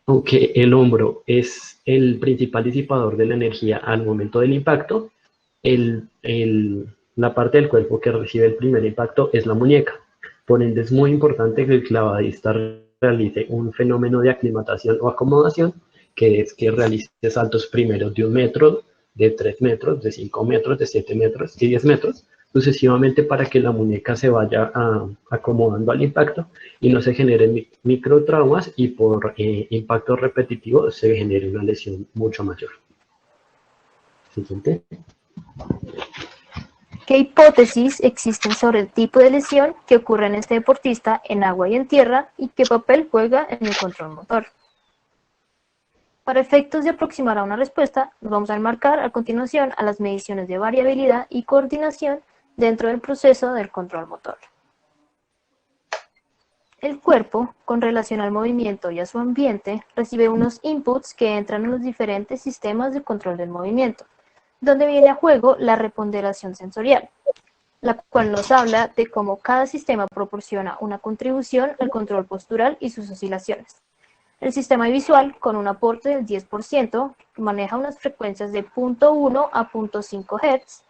Aunque el hombro es el principal disipador de la energía al momento del impacto, la parte del cuerpo que recibe el primer impacto es la muñeca. Por ende, es muy importante que el clavadista realice un fenómeno de aclimatación o acomodación, que es que realice saltos primeros de 1 metro, de 3 metros, de 5 metros, de 7 metros y 10 metros, sucesivamente para que la muñeca se vaya acomodando al impacto y no se generen microtraumas y por impacto repetitivo se genere una lesión mucho mayor. Siguiente. ¿Qué hipótesis existen sobre el tipo de lesión que ocurre en este deportista en agua y en tierra y qué papel juega en el control motor? Para efectos de aproximar a una respuesta, nos vamos a enmarcar a continuación a las mediciones de variabilidad y coordinación dentro del proceso del control motor. El cuerpo, con relación al movimiento y a su ambiente, recibe unos inputs que entran en los diferentes sistemas de control del movimiento, donde viene a juego la reponderación sensorial, la cual nos habla de cómo cada sistema proporciona una contribución al control postural y sus oscilaciones. El sistema visual, con un aporte del 10%, maneja unas frecuencias de 0.1 a 0.5 Hz.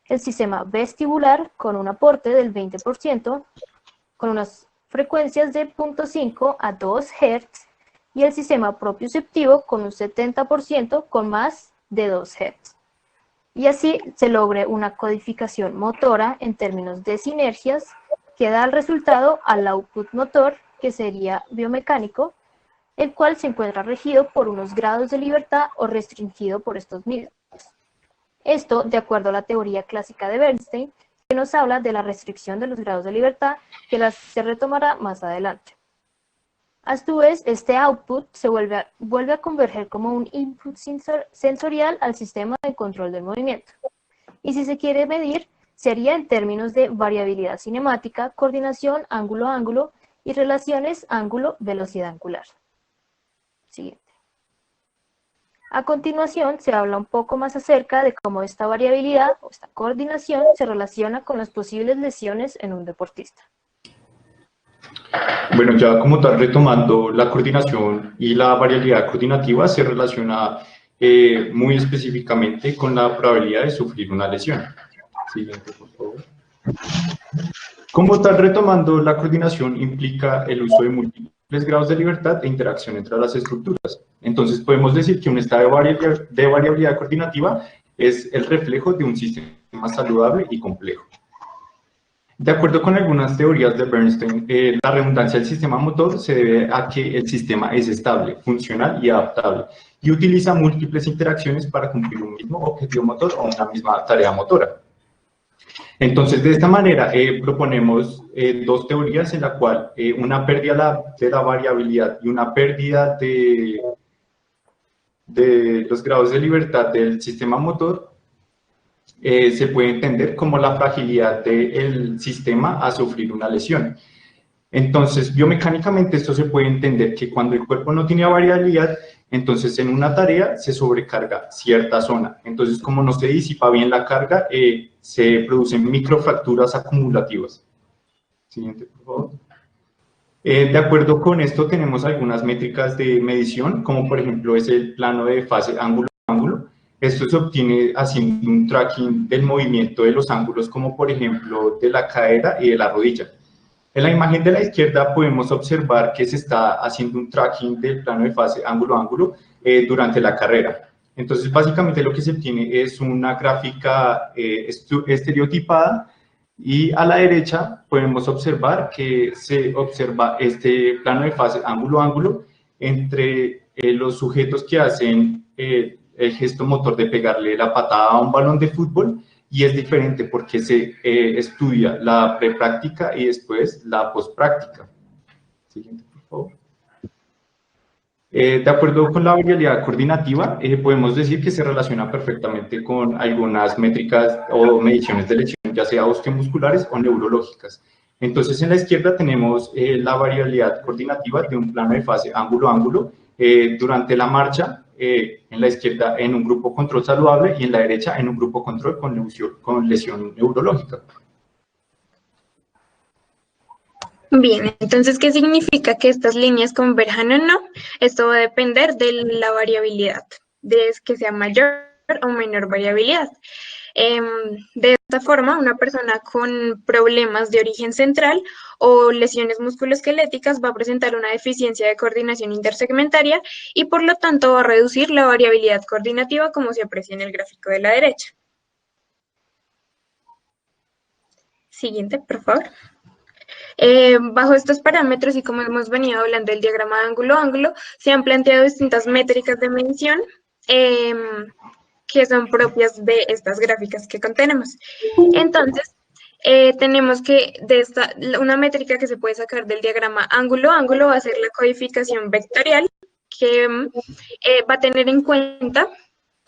El sistema vestibular, con un aporte del 20%, con unas frecuencias de 0.5 a 2 Hz. Y el sistema propioceptivo, con un 70%, con más de 2 Hz. Y así se logre una codificación motora en términos de sinergias que da el resultado al output motor, que sería biomecánico, el cual se encuentra regido por unos grados de libertad o restringido por estos mismos. Esto de acuerdo a la teoría clásica de Bernstein, que nos habla de la restricción de los grados de libertad, que se retomará más adelante. A su vez, este output se vuelve a converger como un input sensorial al sistema de control del movimiento. Y si se quiere medir, sería en términos de variabilidad cinemática, coordinación ángulo-ángulo y relaciones ángulo-velocidad angular. Siguiente. A continuación, se habla un poco más acerca de cómo esta variabilidad o esta coordinación se relaciona con las posibles lesiones en un deportista. Bueno, ya como tal, retomando, la coordinación y la variabilidad coordinativa se relaciona muy específicamente con la probabilidad de sufrir una lesión. Siguiente, por favor. Como tal, retomando, la coordinación implica el uso de múltiples grados de libertad e interacción entre las estructuras. Entonces, podemos decir que un estado de variabilidad coordinativa es el reflejo de un sistema saludable y complejo. De acuerdo con algunas teorías de Bernstein, la redundancia del sistema motor se debe a que el sistema es estable, funcional y adaptable, y utiliza múltiples interacciones para cumplir un mismo objetivo motor o una misma tarea motora. Entonces, de esta manera, proponemos dos teorías en la cual una pérdida de la variabilidad y una pérdida de los grados de libertad del sistema motor se puede entender como la fragilidad del sistema a sufrir una lesión. Entonces, biomecánicamente esto se puede entender que cuando el cuerpo no tiene variabilidad, entonces en una tarea se sobrecarga cierta zona. Entonces, como no se disipa bien la carga, se producen microfracturas acumulativas. Siguiente, por favor. De acuerdo con esto, tenemos algunas métricas de medición, como por ejemplo es el plano de fase ángulo-ángulo. Esto se obtiene haciendo un tracking del movimiento de los ángulos, como por ejemplo de la cadera y de la rodilla. En la imagen de la izquierda podemos observar que se está haciendo un tracking del plano de fase ángulo-ángulo durante la carrera. Entonces, básicamente lo que se obtiene es una gráfica estereotipada y a la derecha podemos observar que se observa este plano de fase ángulo-ángulo entre los sujetos que hacen el gesto motor de pegarle la patada a un balón de fútbol, y es diferente porque se estudia la prepráctica y después la postpráctica. Siguiente, por favor. De acuerdo con la variabilidad coordinativa, podemos decir que se relaciona perfectamente con algunas métricas o mediciones de lesiones, ya sea osteomusculares o neurológicas. Entonces, en la izquierda tenemos la variabilidad coordinativa de un plano de fase ángulo-ángulo durante la marcha, en la izquierda en un grupo control saludable y en la derecha en un grupo control con lesión neurológica. Bien, entonces, ¿qué significa que estas líneas converjan o no? Esto va a depender de la variabilidad, de que sea mayor o menor variabilidad. De esta forma, una persona con problemas de origen central o lesiones musculoesqueléticas va a presentar una deficiencia de coordinación intersegmentaria y por lo tanto va a reducir la variabilidad coordinativa como se aprecia en el gráfico de la derecha. Siguiente, por favor. Bajo estos parámetros y como hemos venido hablando del diagrama de ángulo-ángulo, se han planteado distintas métricas de medición que son propias de estas gráficas que contenemos. Entonces, tenemos que una métrica que se puede sacar del diagrama ángulo-ángulo va a ser la codificación vectorial, que va a tener en cuenta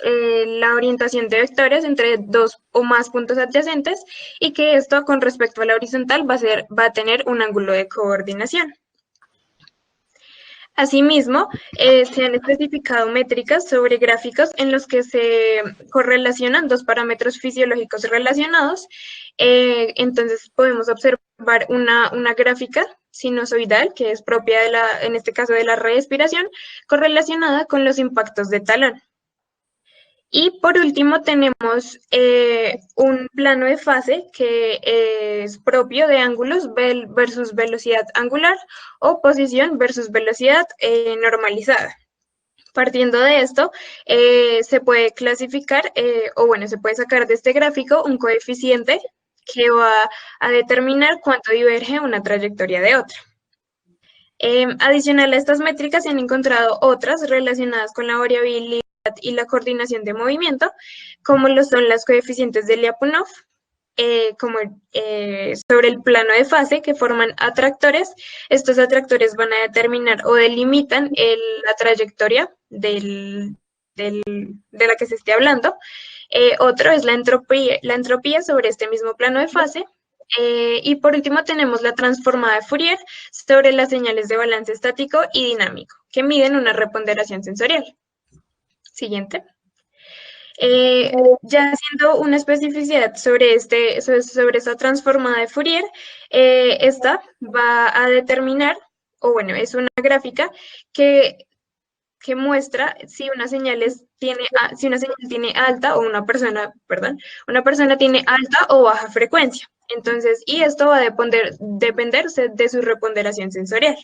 la orientación de vectores entre dos o más puntos adyacentes y que esto con respecto a la horizontal va a tener un ángulo de coordinación. Asimismo, se han especificado métricas sobre gráficos en los que se correlacionan dos parámetros fisiológicos relacionados. Entonces, podemos observar observar una gráfica sinusoidal que es propia de en este caso de la respiración, correlacionada con los impactos de talón. Y por último tenemos un plano de fase que es propio de ángulos versus velocidad angular o posición versus velocidad normalizada. Partiendo de esto, se puede clasificar, o bueno, se puede sacar de este gráfico un coeficiente que va a determinar cuánto diverge una trayectoria de otra. Adicional a estas métricas se han encontrado otras relacionadas con la variabilidad y la coordinación de movimiento, como lo son las coeficientes de Lyapunov, sobre el plano de fase que forman atractores. Estos atractores van a determinar o delimitan la trayectoria de la que se esté hablando. Otro es la entropía sobre este mismo plano de fase. Y por último tenemos la transformada de Fourier sobre las señales de balance estático y dinámico, que miden una reponderación sensorial. Siguiente. Ya haciendo una especificidad sobre esta transformada de Fourier, esta va a determinar, o bueno, es una gráfica que muestra si una señal tiene alta o una persona tiene alta o baja frecuencia. Entonces, y esto va a depender de su reponderación sensorial.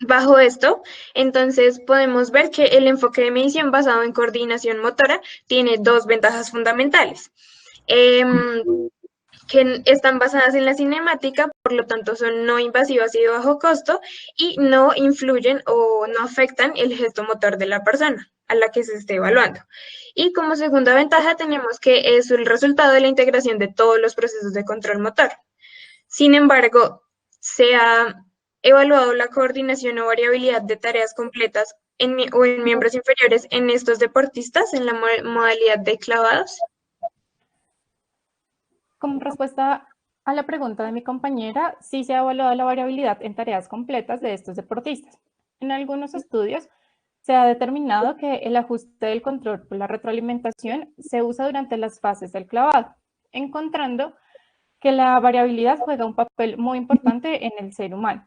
Bajo esto, entonces podemos ver que el enfoque de medición basado en coordinación motora tiene dos ventajas fundamentales, que están basadas en la cinemática, por lo tanto son no invasivas y de bajo costo, y no influyen o no afectan el gesto motor de la persona a la que se esté evaluando. Y como segunda ventaja tenemos que es el resultado de la integración de todos los procesos de control motor. Sin embargo, se ha evaluado la coordinación o variabilidad de tareas completas o en miembros inferiores en estos deportistas en la modalidad de clavados. Como respuesta a la pregunta de mi compañera, sí se ha evaluado la variabilidad en tareas completas de estos deportistas. En algunos estudios se ha determinado que el ajuste del control por la retroalimentación se usa durante las fases del clavado, encontrando que la variabilidad juega un papel muy importante en el ser humano.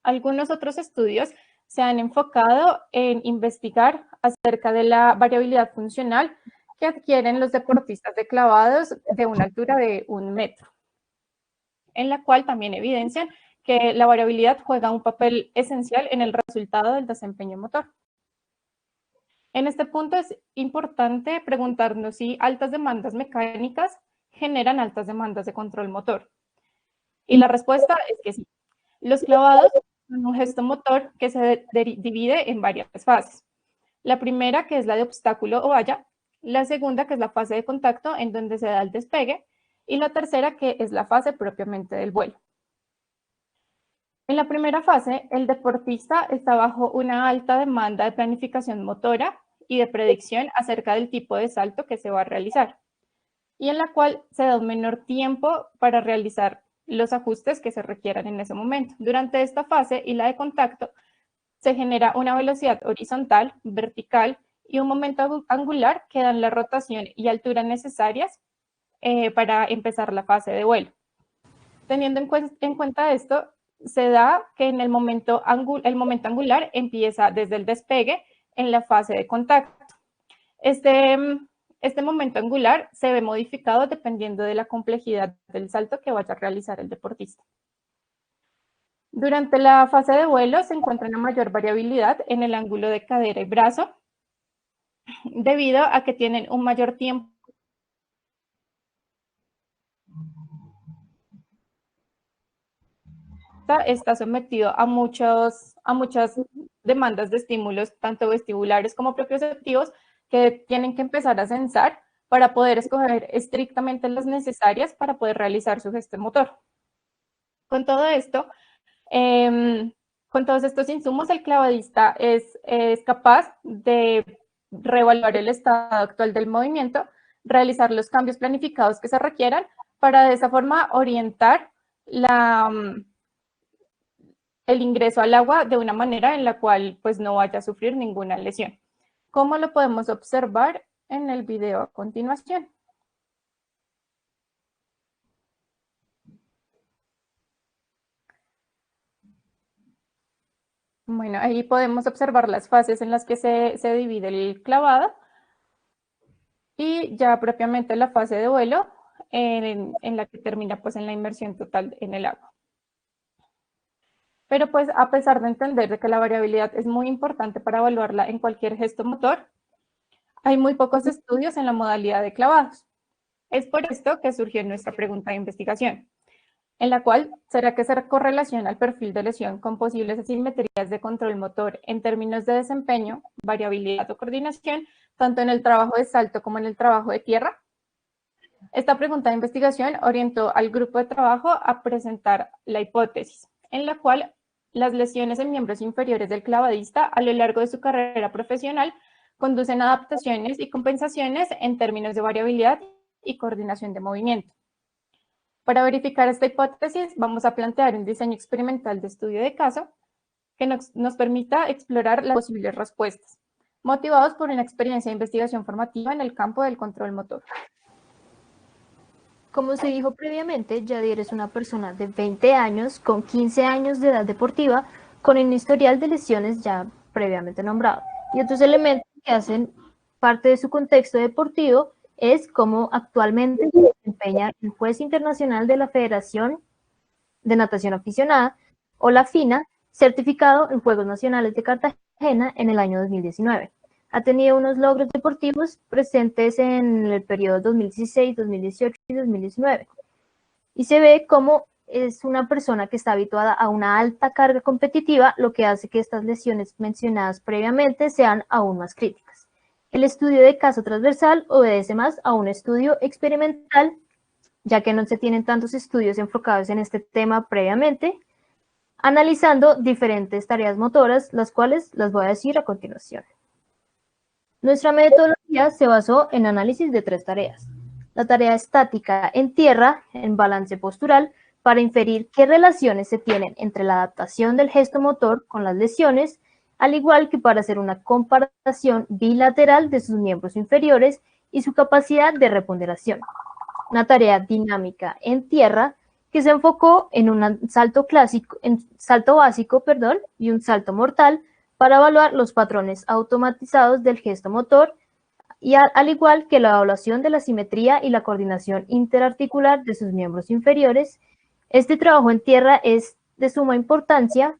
Algunos otros estudios se han enfocado en investigar acerca de la variabilidad funcional que adquieren los deportistas de clavados de una altura de 1 metro, en la cual también evidencian que la variabilidad juega un papel esencial en el resultado del desempeño motor. En este punto es importante preguntarnos si altas demandas mecánicas generan altas demandas de control motor. Y la respuesta es que sí. Los clavados son un gesto motor que se divide en varias fases. La primera, que es la de obstáculo o valla, la segunda, que es la fase de contacto, en donde se da el despegue, y la tercera, que es la fase propiamente del vuelo. En la primera fase, el deportista está bajo una alta demanda de planificación motora y de predicción acerca del tipo de salto que se va a realizar, y en la cual se da un menor tiempo para realizar los ajustes que se requieran en ese momento. Durante esta fase y la de contacto, se genera una velocidad horizontal, vertical y un momento angular que dan la rotación y altura necesarias para empezar la fase de vuelo. Teniendo en cuenta esto, se da que en el momento angular empieza desde el despegue en la fase de contacto. Este momento angular se ve modificado dependiendo de la complejidad del salto que vaya a realizar el deportista. Durante la fase de vuelo se encuentra una mayor variabilidad en el ángulo de cadera y brazo, debido a que tienen un mayor tiempo está sometido a muchas demandas de estímulos, tanto vestibulares como propioceptivos, que tienen que empezar a censar para poder escoger estrictamente las necesarias para poder realizar su gesto motor. Con todo esto, con todos estos insumos, el clavadista es capaz de reevaluar el estado actual del movimiento, realizar los cambios planificados que se requieran para de esa forma orientar el ingreso al agua de una manera en la cual pues no vaya a sufrir ninguna lesión, como lo podemos observar en el video a continuación. Bueno, ahí podemos observar las fases en las que se divide el clavado y ya propiamente la fase de vuelo en la que termina pues en la inmersión total en el agua. Pero pues a pesar de entender de que la variabilidad es muy importante para evaluarla en cualquier gesto motor, hay muy pocos estudios en la modalidad de clavados. Es por esto que surgió nuestra pregunta de investigación, en la cual ¿será que se correlaciona el perfil de lesión con posibles asimetrías de control motor en términos de desempeño, variabilidad o coordinación, tanto en el trabajo de salto como en el trabajo de tierra? Esta pregunta de investigación orientó al grupo de trabajo a presentar la hipótesis, en la cual las lesiones en miembros inferiores del clavadista a lo largo de su carrera profesional conducen a adaptaciones y compensaciones en términos de variabilidad y coordinación de movimiento. Para verificar esta hipótesis, vamos a plantear un diseño experimental de estudio de caso que nos permita explorar las posibles respuestas, motivados por una experiencia de investigación formativa en el campo del control motor. Como se dijo previamente, Yadier es una persona de 20 años con 15 años de edad deportiva con un historial de lesiones ya previamente nombrado. Y otros elementos que hacen parte de su contexto deportivo es cómo actualmente se desempeña el juez internacional de la Federación de Natación Aficionada, o la FINA, certificado en Juegos Nacionales de Cartagena en el año 2019. Ha tenido unos logros deportivos presentes en el periodo 2016, 2018 y 2019. Y se ve como es una persona que está habituada a una alta carga competitiva, lo que hace que estas lesiones mencionadas previamente sean aún más críticas. El estudio de caso transversal obedece más a un estudio experimental, ya que no se tienen tantos estudios enfocados en este tema previamente, analizando diferentes tareas motoras, las cuales las voy a decir a continuación. Nuestra metodología se basó en análisis de 3 tareas. La tarea estática en tierra, en balance postural, para inferir qué relaciones se tienen entre la adaptación del gesto motor con las lesiones, al igual que para hacer una comparación bilateral de sus miembros inferiores y su capacidad de reponderación. Una tarea dinámica en tierra que se enfocó en un salto básico y un salto mortal para evaluar los patrones automatizados del gesto motor y al igual que la evaluación de la simetría y la coordinación interarticular de sus miembros inferiores. Este trabajo en tierra es de suma importancia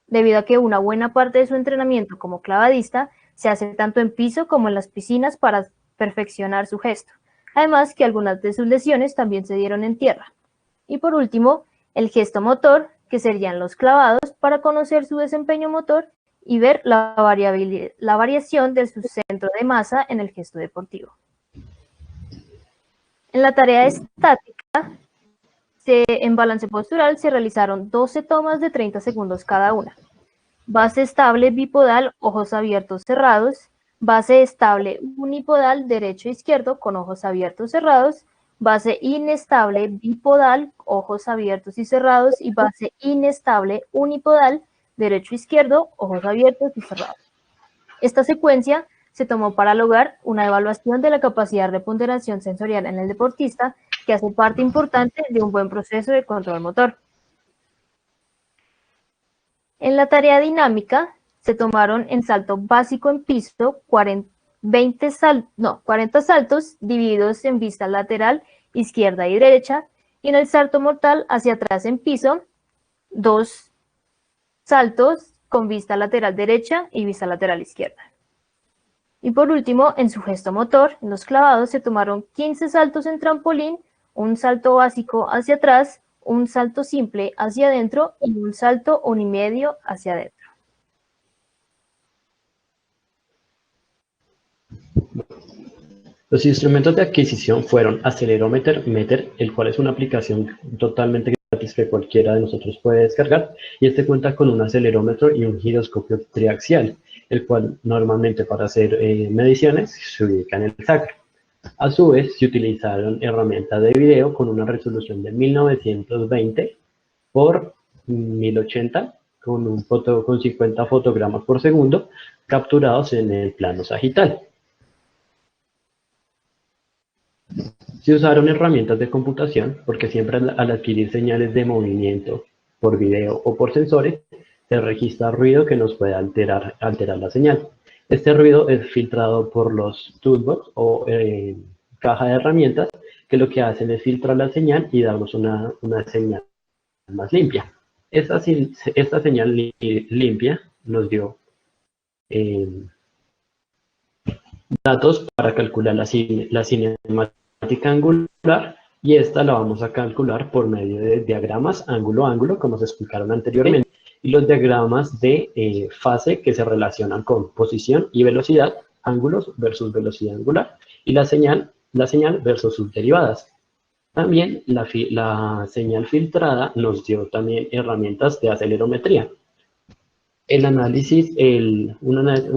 debido a que una buena parte de su entrenamiento como clavadista se hace tanto en piso como en las piscinas para perfeccionar su gesto. Además que algunas de sus lesiones también se dieron en tierra. Y por último, el gesto motor, que serían los clavados, para conocer su desempeño motor y ver la variación de su centro de masa en el gesto deportivo. En la tarea estática, en balance postural se realizaron 12 tomas de 30 segundos cada una. Base estable bipodal, ojos abiertos cerrados. Base estable unipodal, derecho e izquierdo, con ojos abiertos cerrados. Base inestable bipodal, ojos abiertos y cerrados. Y base inestable unipodal, derecho e izquierdo, ojos abiertos y cerrados. Esta secuencia se tomó para lograr una evaluación de la capacidad de ponderación sensorial en el deportista, que hace parte importante de un buen proceso de control motor. En la tarea dinámica se tomaron en salto básico en piso 40 saltos divididos en vista lateral izquierda y derecha, y en el salto mortal hacia atrás en piso 2 saltos con vista lateral derecha y vista lateral izquierda. Y por último, en su gesto motor, en los clavados se tomaron 15 saltos en trampolín, un salto básico hacia atrás, un salto simple hacia adentro y un salto unimedio hacia adentro. Los instrumentos de adquisición fueron Accelerometer, Meter, el cual es una aplicación totalmente gratis que cualquiera de nosotros puede descargar, y este cuenta con un acelerómetro y un giroscopio triaxial, el cual normalmente para hacer mediciones se ubica en el sacro. A su vez, se utilizaron herramientas de video con una resolución de 1920 por 1080 con 50 fotogramas por segundo capturados en el plano sagital. Se usaron herramientas de computación porque siempre al adquirir señales de movimiento por video o por sensores, se registra ruido que nos puede alterar la señal. Este ruido es filtrado por los toolbox o caja de herramientas, que lo que hacen es filtrar la señal y darnos una señal más limpia. Esta señal limpia nos dio datos para calcular la cinemática angular, y esta la vamos a calcular por medio de diagramas ángulo-ángulo, como se explicaron anteriormente, y los diagramas de fase que se relacionan con posición y velocidad, ángulos versus velocidad angular, y la señal versus sus derivadas. También la señal filtrada nos dio también herramientas de acelerometría. Un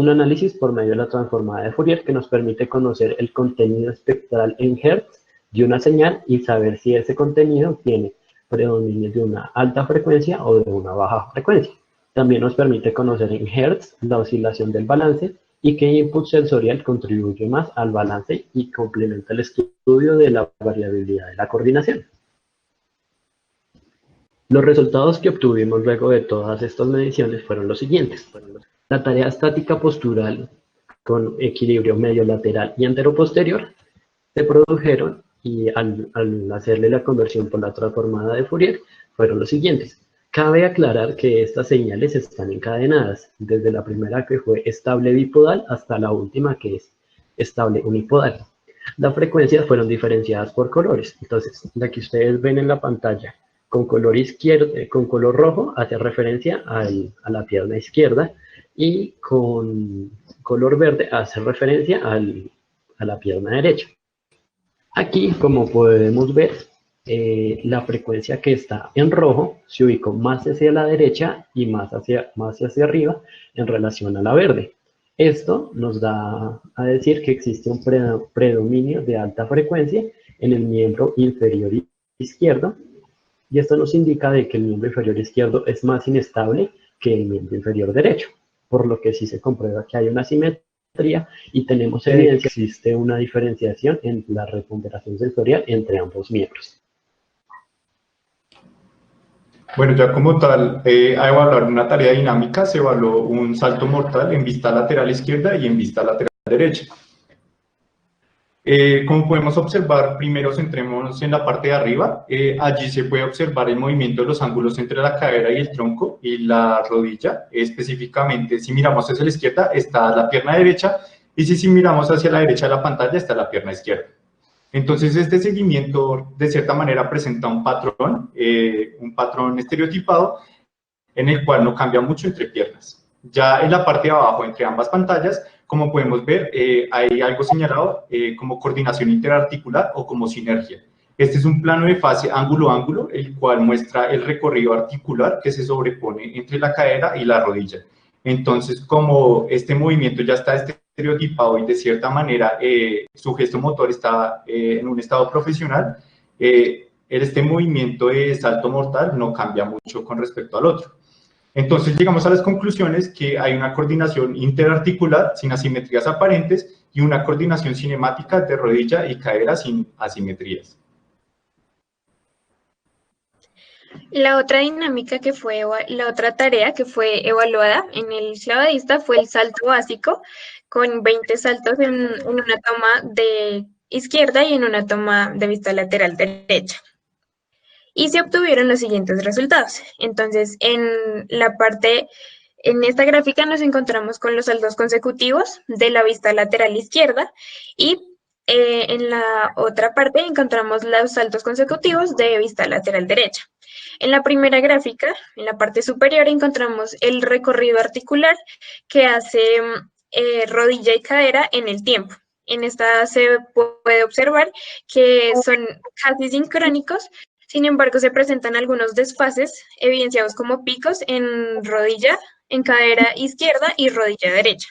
análisis por medio de la transformada de Fourier, que nos permite conocer el contenido espectral en Hertz de una señal y saber si ese contenido tiene predominio de una alta frecuencia o de una baja frecuencia. También nos permite conocer en Hertz la oscilación del balance y qué input sensorial contribuye más al balance y complementa el estudio de la variabilidad de la coordinación. Los resultados que obtuvimos luego de todas estas mediciones fueron los siguientes. La tarea estática postural con equilibrio medio lateral y anteroposterior se produjeron, y al hacerle la conversión por la transformada de Fourier fueron los siguientes. Cabe aclarar que estas señales están encadenadas, desde la primera, que fue estable bipodal, hasta la última, que es estable unipodal. Las frecuencias fueron diferenciadas por colores. Entonces, la que ustedes ven en la pantalla con color rojo hace referencia a la pierna izquierda, y con color verde hace referencia a la pierna derecha. Aquí, como podemos ver, la frecuencia que está en rojo se ubicó más hacia la derecha y más hacia arriba en relación a la verde. Esto nos da a decir que existe un predominio de alta frecuencia en el miembro inferior izquierdo, y esto nos indica de que el miembro inferior izquierdo es más inestable que el miembro inferior derecho, por lo que sí se comprueba que hay una simetría y tenemos evidencia que existe una diferenciación en la reponderación sensorial entre ambos miembros. Bueno, ya como tal, a evaluar una tarea dinámica se evaluó un salto mortal en vista lateral izquierda y en vista lateral derecha. Como podemos observar, primero centrémonos en la parte de arriba. Allí se puede observar el movimiento de los ángulos entre la cadera y el tronco y la rodilla. Específicamente, si miramos hacia la izquierda, está la pierna derecha, y si miramos hacia la derecha de la pantalla, está la pierna izquierda. Entonces, este seguimiento, de cierta manera, presenta un patrón estereotipado, en el cual no cambia mucho entre piernas. Ya en la parte de abajo, entre ambas pantallas, como podemos ver, hay algo señalado como coordinación interarticular o como sinergia. Este es un plano de fase ángulo-ángulo, el cual muestra el recorrido articular que se sobrepone entre la cadera y la rodilla. Entonces, como este movimiento ya está estereotipado y de cierta manera su gesto motor está en un estado profesional, este movimiento de salto mortal no cambia mucho con respecto al otro. Entonces llegamos a las conclusiones que hay una coordinación interarticular sin asimetrías aparentes y una coordinación cinemática de rodilla y cadera sin asimetrías. La otra dinámica la otra tarea que fue evaluada en el clavadista fue el salto básico, con 20 saltos en una toma de izquierda y en una toma de vista lateral derecha. Y se obtuvieron los siguientes resultados. Entonces, en esta gráfica nos encontramos con los saltos consecutivos de la vista lateral izquierda, y en la otra parte encontramos los saltos consecutivos de vista lateral derecha. En la primera gráfica, en la parte superior, encontramos el recorrido articular que hace rodilla y cadera en el tiempo. En esta se puede observar que son casi sincrónicos. Sin embargo, se presentan algunos desfases evidenciados como picos en rodilla, en cadera izquierda y rodilla derecha.